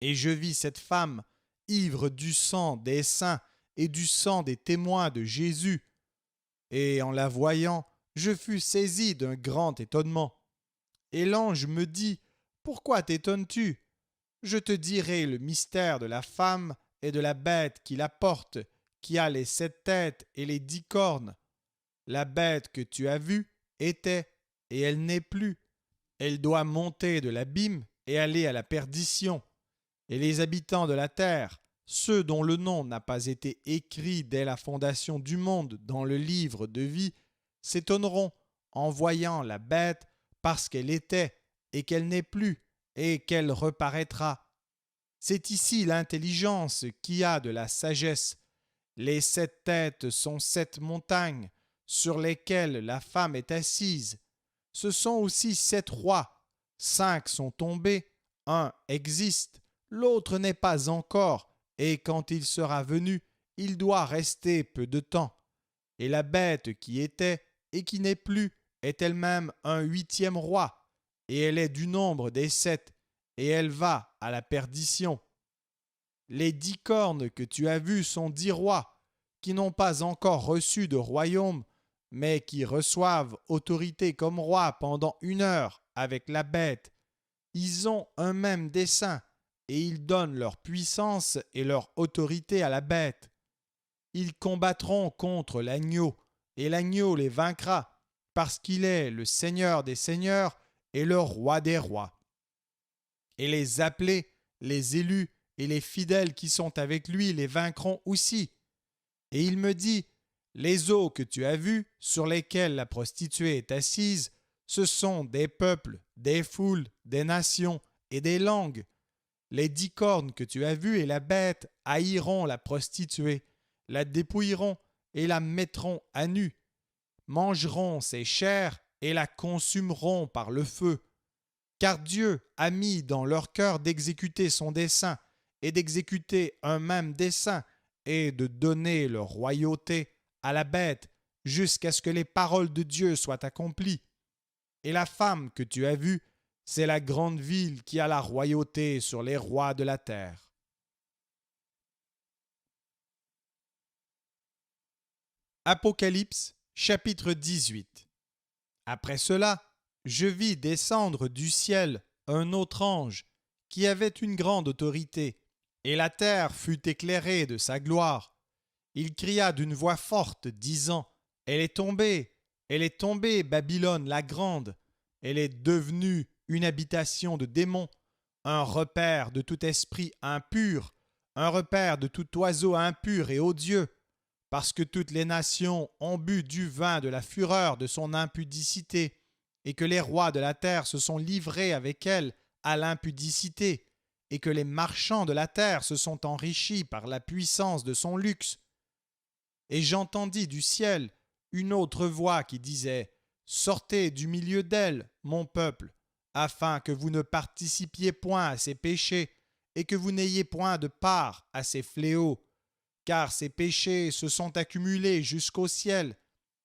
B: Et je vis cette femme, ivre du sang des saints et du sang des témoins de Jésus. Et en la voyant, je fus saisi d'un grand étonnement. Et l'ange me dit: Pourquoi t'étonnes-tu? Je te dirai le mystère de la femme et de la bête qui la porte, qui a les 7 têtes et les 10 cornes. La bête que tu as vue était, et elle n'est plus. Elle doit monter de l'abîme et aller à la perdition. Et les habitants de la terre, ceux dont le nom n'a pas été écrit dès la fondation du monde dans le livre de vie, s'étonneront en voyant la bête, parce qu'elle était et qu'elle n'est plus et qu'elle reparaîtra. C'est ici l'intelligence qui a de la sagesse. Les 7 têtes sont 7 montagnes sur lesquelles la femme est assise. Ce sont aussi 7 rois. 5 sont tombés, un existe, l'autre n'est pas encore, et quand il sera venu, il doit rester peu de temps. Et la bête qui était et qui n'est plus est elle-même un 8e roi, et elle est du nombre des 7, et elle va à la perdition. Les 10 cornes que tu as vues sont 10 rois, qui n'ont pas encore reçu de royaume, mais qui reçoivent autorité comme rois pendant 1 heure avec la bête. Ils ont un même dessein, et ils donnent leur puissance et leur autorité à la bête. Ils combattront contre l'agneau, et l'agneau les vaincra, parce qu'il est le Seigneur des seigneurs et le Roi des rois. Et les appelés, les élus et les fidèles qui sont avec lui les vaincront aussi. Et il me dit, les eaux que tu as vues, sur lesquelles la prostituée est assise, ce sont des peuples, des foules, des nations et des langues. Les 10 cornes que tu as vues et la bête haïront la prostituée, la dépouilleront et la mettront à nu, mangeront ses chairs et la consumeront par le feu. Car Dieu a mis dans leur cœur d'exécuter son dessein et d'exécuter un même dessein et de donner leur royauté à la bête jusqu'à ce que les paroles de Dieu soient accomplies. Et la femme que tu as vue, c'est la grande ville qui a la royauté sur les rois de la terre. Apocalypse, chapitre 18. Après cela, je vis descendre du ciel un autre ange qui avait une grande autorité, et la terre fut éclairée de sa gloire. Il cria d'une voix forte, disant, « Elle est tombée, Babylone la grande, elle est devenue une habitation de démons, un repère de tout esprit impur, un repère de tout oiseau impur et odieux, parce que toutes les nations ont bu du vin de la fureur de son impudicité, et que les rois de la terre se sont livrés avec elle à l'impudicité, et que les marchands de la terre se sont enrichis par la puissance de son luxe. Et j'entendis du ciel une autre voix qui disait, « Sortez du milieu d'elle, mon peuple, afin que vous ne participiez point à ses péchés, et que vous n'ayez point de part à ses fléaux, car ses péchés se sont accumulés jusqu'au ciel,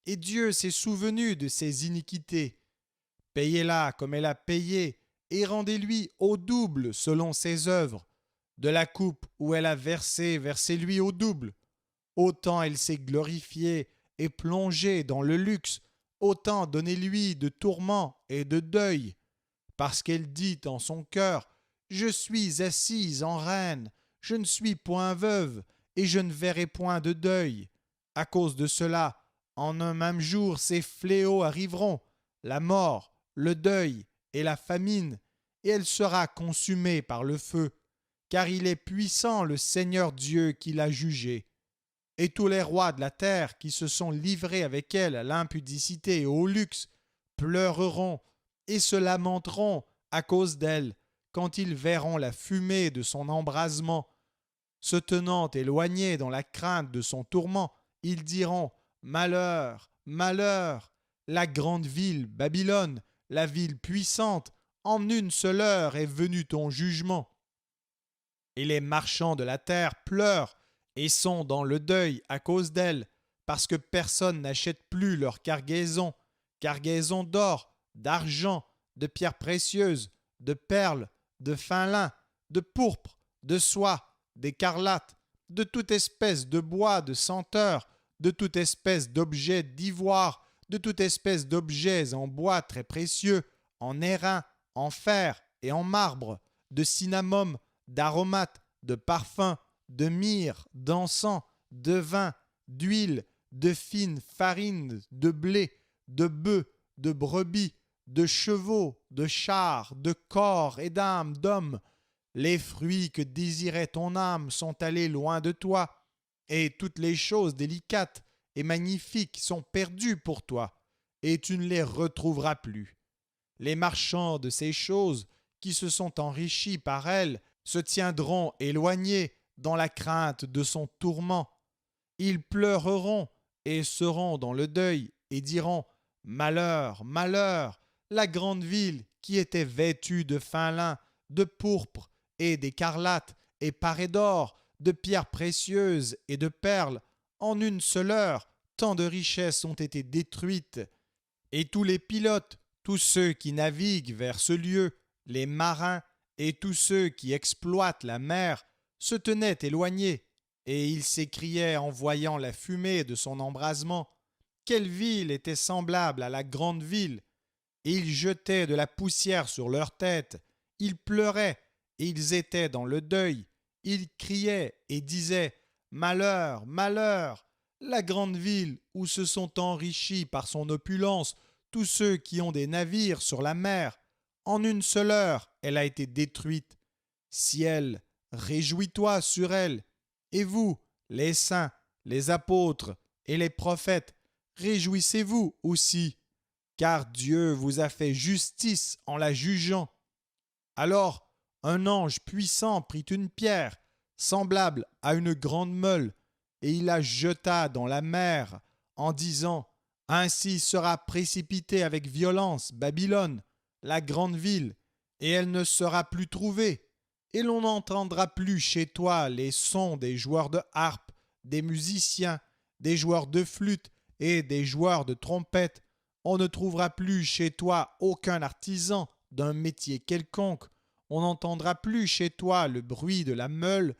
B: et Dieu s'est souvenu de ses iniquités. Payez-la comme elle a payé, et rendez-lui au double selon ses œuvres. De la coupe où elle a versé, versez-lui au double. Autant elle s'est glorifiée et plongée dans le luxe, autant donnez-lui de tourments et de deuil. Parce qu'elle dit en son cœur, « Je suis assise en reine, je ne suis point veuve, et je ne verrai point de deuil. » À cause de cela, en un même jour, ces fléaux arriveront, la mort, le deuil et la famine, et elle sera consumée par le feu, car il est puissant le Seigneur Dieu qui l'a jugée. Et tous les rois de la terre qui se sont livrés avec elle à l'impudicité et au luxe pleureront et se lamenteront à cause d'elle quand ils verront la fumée de son embrasement. Se tenant éloignés dans la crainte de son tourment, ils diront « Malheur, malheur ! La grande ville, Babylone, la ville puissante, en une seule heure est venu ton jugement. » Et les marchands de la terre pleurent et sont dans le deuil à cause d'elle, parce que personne n'achète plus leur cargaison d'or, d'argent, de pierres précieuses, de perles, de fin lin, de pourpre, de soie, d'écarlate, de toute espèce de bois de senteur, de toute espèce d'objets d'ivoire, de toute espèce d'objets en bois très précieux, en airain, en fer et en marbre, de cinnamome, d'aromates, de parfums, de myrrhe, d'encens, de vin, d'huile, de fine farine, de blé, de bœufs, de brebis, de chevaux, de chars, de corps et d'âmes d'hommes. Les fruits que désirait ton âme sont allés loin de toi, et toutes les choses délicates et magnifiques sont perdues pour toi, et tu ne les retrouveras plus. Les marchands de ces choses qui se sont enrichis par elles se tiendront éloignés dans la crainte de son tourment. Ils pleureront et seront dans le deuil et diront: Malheur, malheur, la grande ville qui était vêtue de fin lin, de pourpre et d'écarlate, et parée d'or, de pierres précieuses et de perles. En une seule heure, tant de richesses ont été détruites. Et tous les pilotes, tous ceux qui naviguent vers ce lieu, les marins et tous ceux qui exploitent la mer, se tenaient éloignés, et ils s'écriaient en voyant la fumée de son embrasement: Quelle ville était semblable à la grande ville! Et ils jetaient de la poussière sur leurs têtes, ils pleuraient, et ils étaient dans le deuil, ils criaient et disaient: Malheur, malheur! La grande ville où se sont enrichis par son opulence tous ceux qui ont des navires sur la mer. En une seule heure, elle a été détruite. Ciel, réjouis-toi sur elle. Et vous, les saints, les apôtres et les prophètes, réjouissez-vous aussi, car Dieu vous a fait justice en la jugeant. Alors, un ange puissant prit une pierre, semblable à une grande meule, et il la jeta dans la mer, en disant: Ainsi sera précipitée avec violence Babylone, la grande ville, et elle ne sera plus trouvée. Et l'on n'entendra plus chez toi les sons des joueurs de harpe, des musiciens, des joueurs de flûte et des joueurs de trompette. On ne trouvera plus chez toi aucun artisan d'un métier quelconque. On n'entendra plus chez toi le bruit de la meule.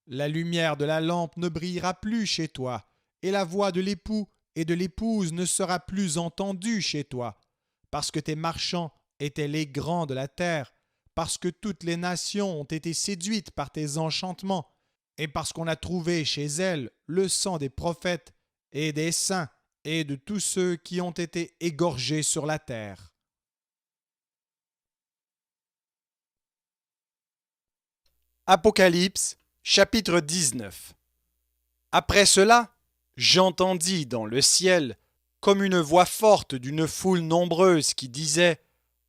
B: La lumière de la lampe ne brillera plus chez toi, et la voix de l'époux et de l'épouse ne sera plus entendue chez toi, parce que tes marchands étaient les grands de la terre, parce que toutes les nations ont été séduites par tes enchantements, et parce qu'on a trouvé chez elles le sang des prophètes et des saints et de tous ceux qui ont été égorgés sur la terre. Apocalypse, chapitre 19. Après cela, j'entendis dans le ciel comme une voix forte d'une foule nombreuse qui disait: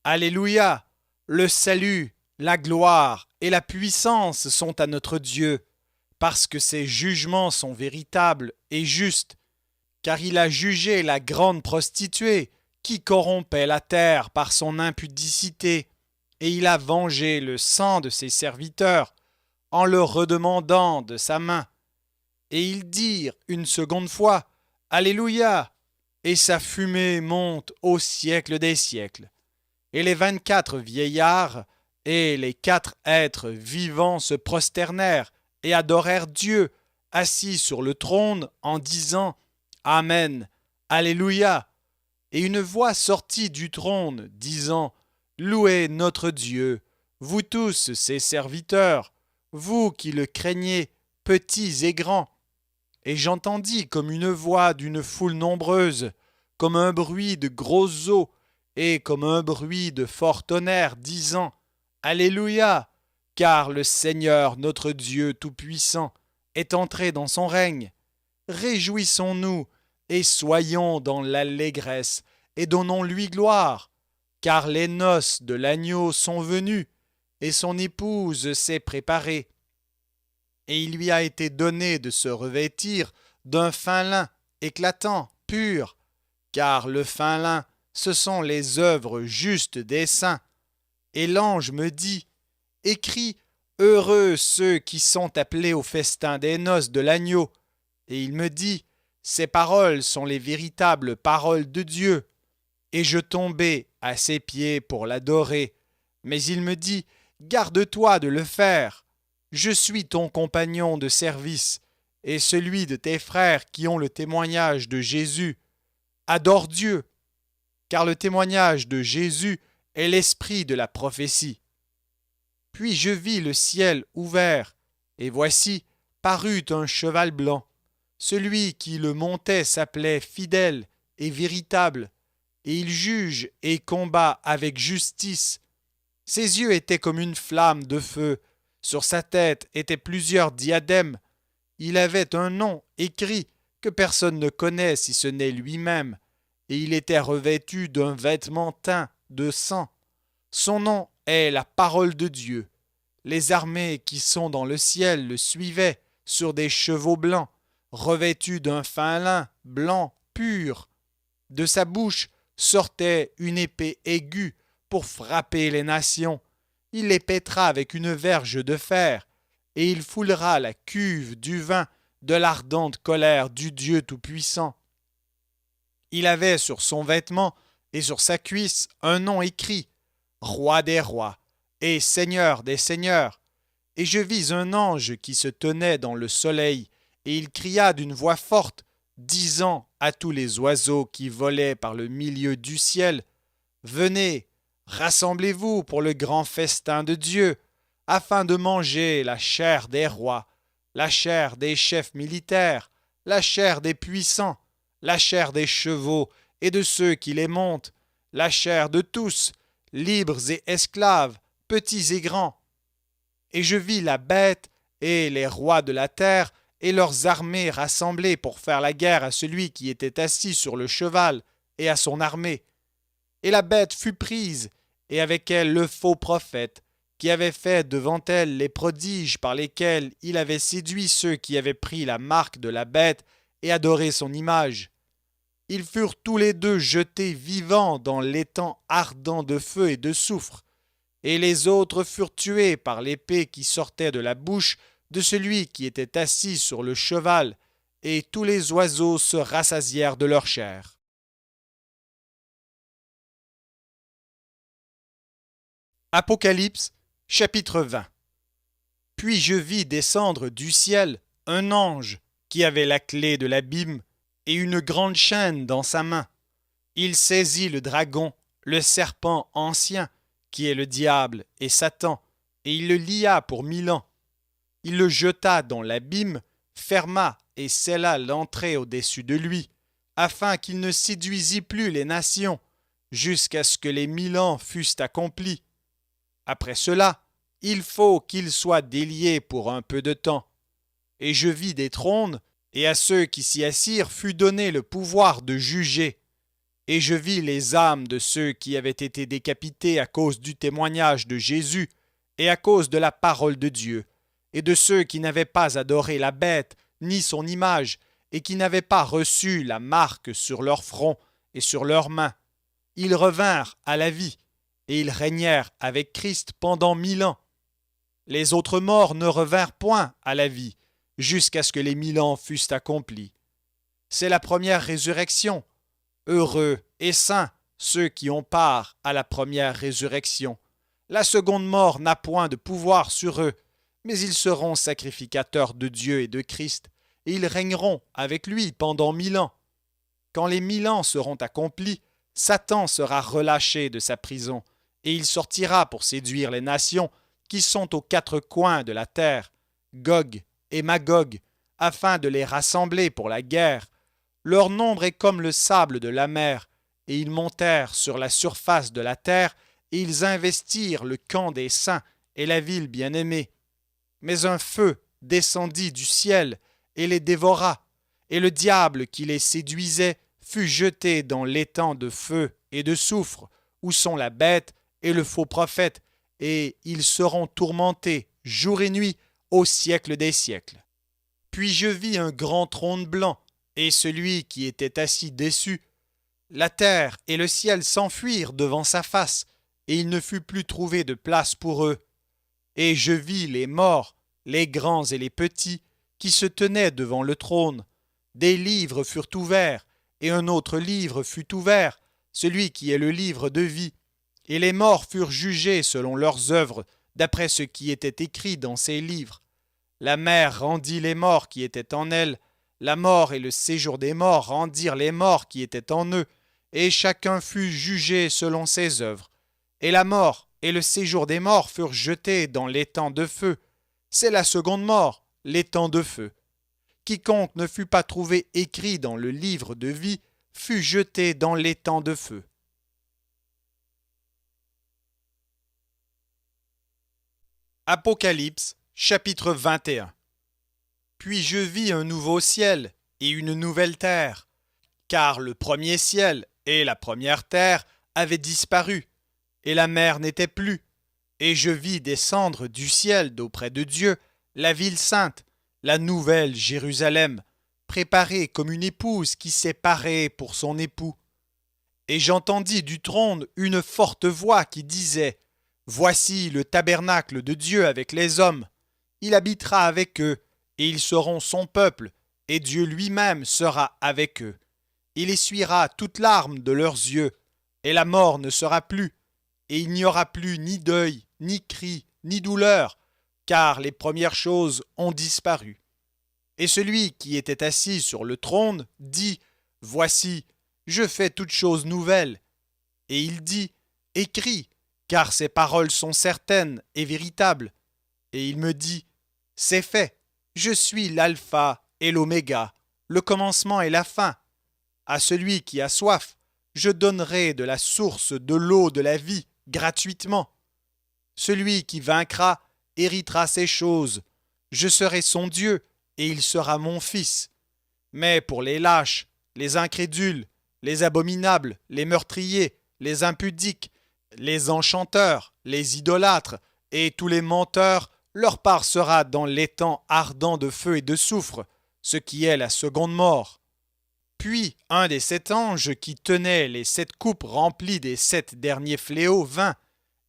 B: Alléluia! Le salut, la gloire et la puissance sont à notre Dieu, parce que ses jugements sont véritables et justes, car il a jugé la grande prostituée qui corrompait la terre par son impudicité, et il a vengé le sang de ses serviteurs en le redemandant de sa main. Et ils dirent une seconde fois: Alléluia! Et sa fumée monte au siècle des siècles. Et les 24 vieillards et les 4 êtres vivants se prosternèrent et adorèrent Dieu, assis sur le trône, en disant: Amen, Alléluia. Et une voix sortit du trône, disant: Louez notre Dieu, vous tous ses serviteurs, vous qui le craignez, petits et grands. Et j'entendis comme une voix d'une foule nombreuse, comme un bruit de grosses eaux, et comme un bruit de fort tonnerre, disant: Alléluia, car le Seigneur notre Dieu Tout-Puissant est entré dans son règne. Réjouissons-nous et soyons dans l'allégresse, et donnons-lui gloire, car les noces de l'agneau sont venues, et son épouse s'est préparée. Et il lui a été donné de se revêtir d'un fin lin éclatant, pur, car le fin lin, ce sont les œuvres justes des saints. Et l'ange me dit: Écris: Heureux ceux qui sont appelés au festin des noces de l'agneau. Et il me dit: Ces paroles sont les véritables paroles de Dieu. Et je tombai à ses pieds pour l'adorer. Mais il me dit: Garde-toi de le faire. Je suis ton compagnon de service et celui de tes frères qui ont le témoignage de Jésus. Adore Dieu, car le témoignage de Jésus est l'esprit de la prophétie. Puis je vis le ciel ouvert, et voici parut un cheval blanc. Celui qui le montait s'appelait Fidèle et Véritable, et il juge et combat avec justice. Ses yeux étaient comme une flamme de feu, sur sa tête étaient plusieurs diadèmes. Il avait un nom écrit que personne ne connaît si ce n'est lui-même, et il était revêtu d'un vêtement teint de sang. Son nom est la parole de Dieu.
C: Les armées qui sont dans le ciel le suivaient sur des chevaux blancs, revêtus d'un fin lin blanc pur. De sa bouche sortait une épée aiguë pour frapper les nations. Il les pètera avec une verge de fer, et il foulera la cuve du vin de l'ardente colère du Dieu Tout-Puissant. Il avait sur son vêtement et sur sa cuisse un nom écrit, Roi des rois et Seigneur des seigneurs. Et je vis un ange qui se tenait dans le soleil, et il cria d'une voix forte, disant à tous les oiseaux qui volaient par le milieu du ciel, Venez, rassemblez-vous pour le grand festin de Dieu, afin de manger la chair des rois, la chair des chefs militaires, la chair des puissants, la chair des chevaux et de ceux qui les montent, la chair de tous, libres et esclaves, petits et grands. Et je vis la bête et les rois de la terre et leurs armées rassemblées pour faire la guerre à celui qui était assis sur le cheval et à son armée. Et la bête fut prise, et avec elle le faux prophète, qui avait fait devant elle les prodiges par lesquels il avait séduit ceux qui avaient pris la marque de la bête et adoré son image. Ils furent tous les deux jetés vivants dans l'étang ardent de feu et de soufre, et les autres furent tués par l'épée qui sortait de la bouche de celui qui était assis sur le cheval, et tous les oiseaux se rassasièrent de leur chair. Apocalypse, chapitre 20. Puis je vis descendre du ciel un ange qui avait la clé de l'abîme et une grande chaîne dans sa main. Il saisit le dragon, le serpent ancien, qui est le diable et Satan, et il le lia pour 1000 ans. Il le jeta dans l'abîme, ferma et scella l'entrée au-dessus de lui, afin qu'il ne séduisît plus les nations, jusqu'à ce que les 1000 ans fussent accomplis. Après cela, il faut qu'il soit délié pour un peu de temps. Et je vis des trônes, et à ceux qui s'y assirent fut donné le pouvoir de juger. Et je vis les âmes de ceux qui avaient été décapités à cause du témoignage de Jésus et à cause de la parole de Dieu, et de ceux qui n'avaient pas adoré la bête ni son image, et qui n'avaient pas reçu la marque sur leur front et sur leurs mains. Ils revinrent à la vie, et ils régnèrent avec Christ pendant 1000 ans. Les autres morts ne revinrent point à la vie, jusqu'à ce que les 1000 ans fussent accomplis. C'est la première résurrection. Heureux et saints ceux qui ont part à la première résurrection. La seconde mort n'a point de pouvoir sur eux, mais ils seront sacrificateurs de Dieu et de Christ, et ils régneront avec lui pendant 1000 ans. Quand les 1000 ans seront accomplis, Satan sera relâché de sa prison, et il sortira pour séduire les nations qui sont aux 4 coins de la terre, Gog et Magog, afin de les rassembler pour la guerre. Leur nombre est comme le sable de la mer, et ils montèrent sur la surface de la terre, et ils investirent le camp des saints et la ville bien-aimée. Mais un feu descendit du ciel et les dévora, et le diable qui les séduisait fut jeté dans l'étang de feu et de soufre, où sont la bête et le faux prophète, et ils seront tourmentés jour et nuit au siècle des siècles. Puis je vis un grand trône blanc, et celui qui était assis dessus. La terre et le ciel s'enfuirent devant sa face, et il ne fut plus trouvé de place pour eux. Et je vis les morts, les grands et les petits, qui se tenaient devant le trône. Des livres furent ouverts, et un autre livre fut ouvert, celui qui est le livre de vie. Et les morts furent jugés selon leurs œuvres, d'après ce qui était écrit dans ces livres. La mer rendit les morts qui étaient en elle, la mort et le séjour des morts rendirent les morts qui étaient en eux, et chacun fut jugé selon ses œuvres. Et la mort et le séjour des morts furent jetés dans l'étang de feu. C'est la seconde mort, l'étang de feu. Quiconque ne fut pas trouvé écrit dans le livre de vie fut jeté dans l'étang de feu. Apocalypse, chapitre 21. Puis je vis un nouveau ciel et une nouvelle terre, car le premier ciel et la première terre avaient disparu, et la mer n'était plus. Et je vis descendre du ciel d'auprès de Dieu la ville sainte, la nouvelle Jérusalem, préparée comme une épouse qui s'est parée pour son époux. Et j'entendis du trône une forte voix qui disait : Voici le tabernacle de Dieu avec les hommes. Il habitera avec eux, et ils seront son peuple, et Dieu lui-même sera avec eux. Il essuiera toute larme de leurs yeux, et la mort ne sera plus, et il n'y aura plus ni deuil, ni cri, ni douleur, car les premières choses ont disparu. Et celui qui était assis sur le trône dit : Voici, je fais toutes choses nouvelles. Et il dit : Écris, car ces paroles sont certaines et véritables. Et il me dit : C'est fait, je suis l'alpha et l'oméga, le commencement et la fin. À celui qui a soif, je donnerai de la source de l'eau de la vie gratuitement. Celui qui vaincra héritera ces choses. Je serai son Dieu, et il sera mon fils. Mais pour les lâches, les incrédules, les abominables, les meurtriers, les impudiques, les enchanteurs, les idolâtres et tous les menteurs, leur part sera dans l'étang ardent de feu et de soufre, ce qui est la seconde mort. Puis un des 7 anges qui tenaient les 7 coupes remplies des 7 derniers fléaux vint,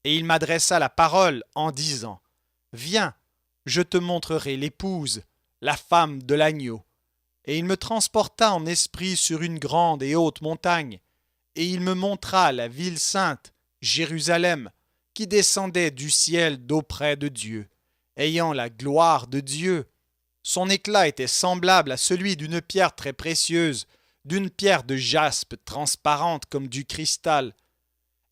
C: et il m'adressa la parole en disant : Viens, je te montrerai l'épouse, la femme de l'agneau. Et il me transporta en esprit sur une grande et haute montagne, et il me montra la ville sainte, Jérusalem, qui descendait du ciel d'auprès de Dieu, ayant la gloire de Dieu. Son éclat était semblable à celui d'une pierre très précieuse, d'une pierre de jaspe transparente comme du cristal.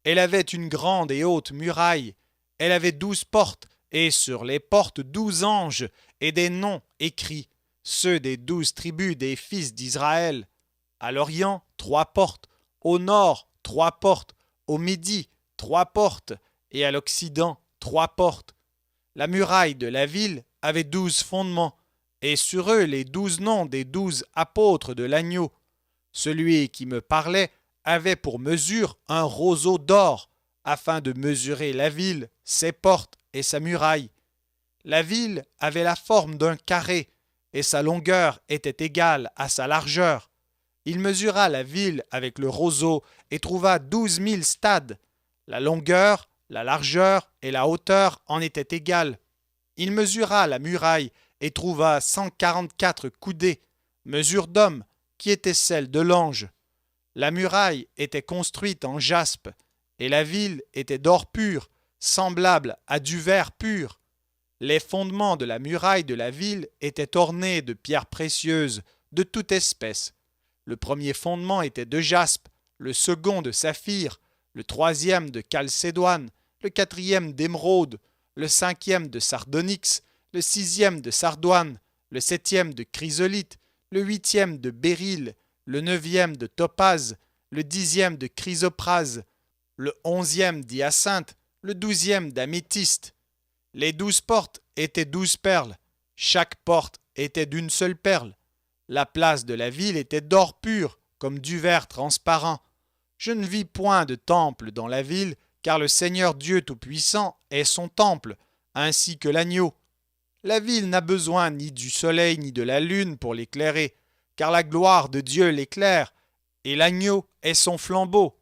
C: Elle avait une grande et haute muraille, elle avait 12 portes, et sur les portes 12 anges, et des noms écrits, ceux des 12 tribus des fils d'Israël. À l'Orient, 3 portes, au Nord, 3 portes, au Midi, 3 portes, et à l'Occident, 3 portes. La muraille de la ville avait 12 fondements, et sur eux les 12 noms des 12 apôtres de l'agneau. Celui qui me parlait avait pour mesure un roseau d'or, afin de mesurer la ville, ses portes et sa muraille. La ville avait la forme d'un carré, et sa longueur était égale à sa largeur. Il mesura la ville avec le roseau et trouva 12 000 stades. La longueur, la largeur et la hauteur en étaient égales. Il mesura la muraille et trouva 144 coudées, mesure d'homme, qui était celle de l'ange. La muraille était construite en jaspe, et la ville était d'or pur, semblable à du verre pur. Les fondements de la muraille de la ville étaient ornés de pierres précieuses, de toute espèce. Le premier fondement était de jaspe, le second de saphir, le troisième de chalcédoine, le quatrième d'émeraude, le cinquième de sardonyx, le sixième de sardoine, le septième de chrysolite, le huitième de béryl, le neuvième de topaze, le 10e de chrysoprase, le 11e d'hyacinthe, le 12e d'améthyste. Les 12 portes étaient 12 perles, chaque porte était d'une seule perle. La place de la ville était d'or pur, comme du verre transparent. Je ne vis point de temple dans la ville, car le Seigneur Dieu Tout-Puissant est son temple, ainsi que l'agneau. La ville n'a besoin ni du soleil ni de la lune pour l'éclairer, car la gloire de Dieu l'éclaire, et l'agneau est son flambeau.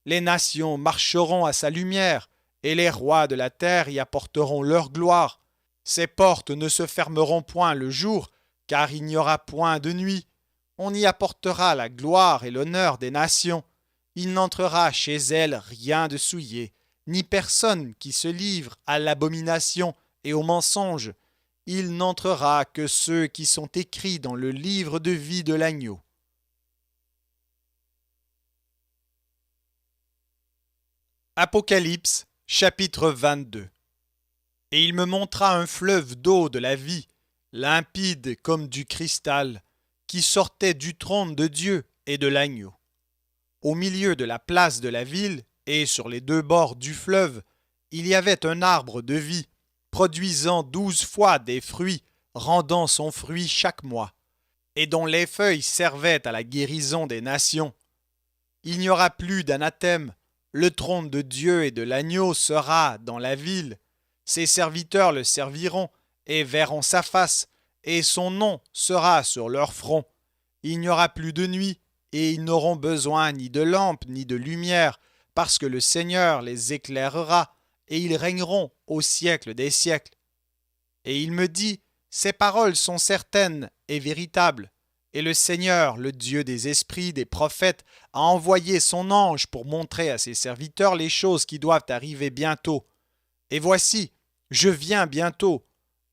C: Les nations marcheront à sa lumière, et les rois de la terre y apporteront leur gloire. Ses portes ne se fermeront point le jour, car il n'y aura point de nuit. On y apportera la gloire et l'honneur des nations. Il n'entrera chez elles rien de souillé, ni personne qui se livre à l'abomination et au mensonge. Il n'entrera que ceux qui sont écrits dans le livre de vie de l'agneau. Apocalypse, chapitre 22. Et il me montra un fleuve d'eau de la vie, limpide comme du cristal, qui sortait du trône de Dieu et de l'agneau. Au milieu de la place de la ville et sur les 2 bords du fleuve, il y avait un arbre de vie, produisant 12 fois des fruits, rendant son fruit chaque mois, et dont les feuilles servaient à la guérison des nations. Il n'y aura plus d'anathème, le trône de Dieu et de l'agneau sera dans la ville, Ses serviteurs le serviront et verront sa face, et son nom sera sur leur front. Il n'y aura plus de nuit, et ils n'auront besoin ni de lampe ni de lumière, parce que le Seigneur les éclairera, et ils régneront au siècle des siècles. Et il me dit, ces paroles sont certaines et véritables. Et le Seigneur, le Dieu des esprits, des prophètes, a envoyé son ange pour montrer à ses serviteurs les choses qui doivent arriver bientôt. Et voici, je viens bientôt.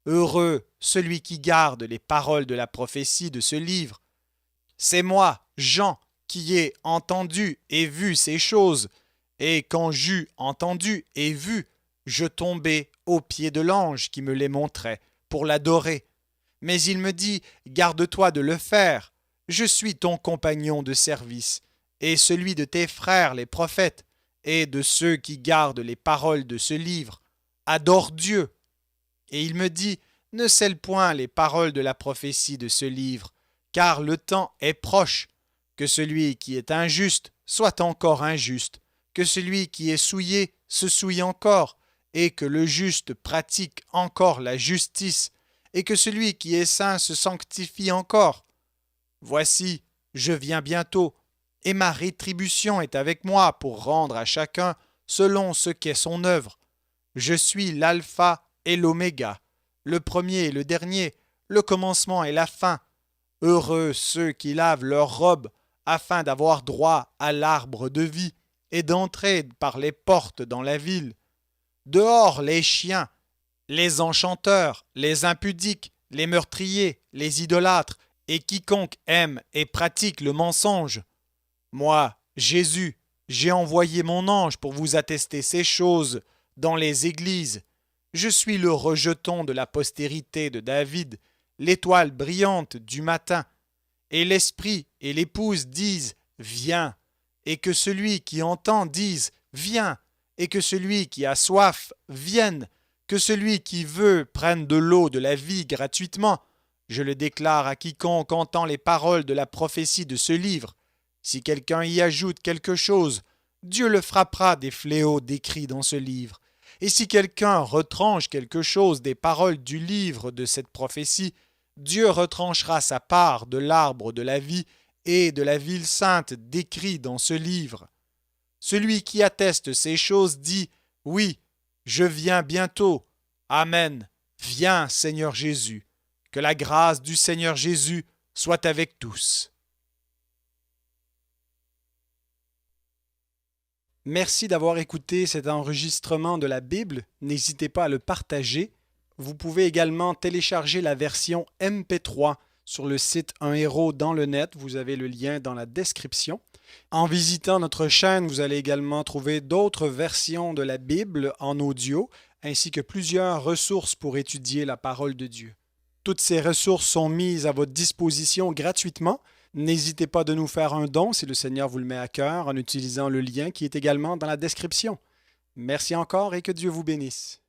C: Heureux celui qui garde les paroles de la prophétie de ce livre. C'est moi, Jean, qui ai entendu et vu ces choses. Et quand j'eus entendu et vu, je tombai aux pieds de l'ange qui me les montrait, pour l'adorer. Mais il me dit, garde-toi de le faire. Je suis ton compagnon de service, et celui de tes frères les prophètes, et de ceux qui gardent les paroles de ce livre. Adore Dieu. Et il me dit, ne scelle point les paroles de la prophétie de ce livre, car le temps est proche. Que celui qui est injuste soit encore injuste, que celui qui est souillé se souille encore, et que le juste pratique encore la justice, et que celui qui est saint se sanctifie encore. Voici, je viens bientôt, et ma rétribution est avec moi pour rendre à chacun selon ce qu'est son œuvre. Je suis l'alpha et l'oméga, le premier et le dernier, le commencement et la fin. Heureux ceux qui lavent leurs robes, afin d'avoir droit à l'arbre de vie, et d'entrer par les portes dans la ville. Dehors les chiens, les enchanteurs, les impudiques, les meurtriers, les idolâtres, et quiconque aime et pratique le mensonge. Moi, Jésus, j'ai envoyé mon ange pour vous attester ces choses dans les églises. Je suis le rejeton de la postérité de David, l'étoile brillante du matin. Et l'esprit et l'épouse disent « Viens », et que celui qui entend dise « Viens », et que celui qui a soif vienne, que celui qui veut prenne de l'eau de la vie gratuitement. Je le déclare à quiconque entend les paroles de la prophétie de ce livre. Si quelqu'un y ajoute quelque chose, Dieu le frappera des fléaux décrits dans ce livre. Et si quelqu'un retranche quelque chose des paroles du livre de cette prophétie, Dieu retranchera sa part de l'arbre de la vie et de la ville sainte décrit dans ce livre. Celui qui atteste ces choses dit « Oui, je viens bientôt. Amen. Viens, Seigneur Jésus. Que la grâce du Seigneur Jésus soit avec tous. » Merci d'avoir écouté cet enregistrement de la Bible. N'hésitez pas à le partager. Vous pouvez également télécharger la version MP3 sur le site Un Héros dans le net. Vous avez le lien dans la description. En visitant notre chaîne, vous allez également trouver d'autres versions de la Bible en audio, ainsi que plusieurs ressources pour étudier la parole de Dieu. Toutes ces ressources sont mises à votre disposition gratuitement. N'hésitez pas de nous faire un don si le Seigneur vous le met à cœur en utilisant le lien qui est également dans la description. Merci encore et que Dieu vous bénisse.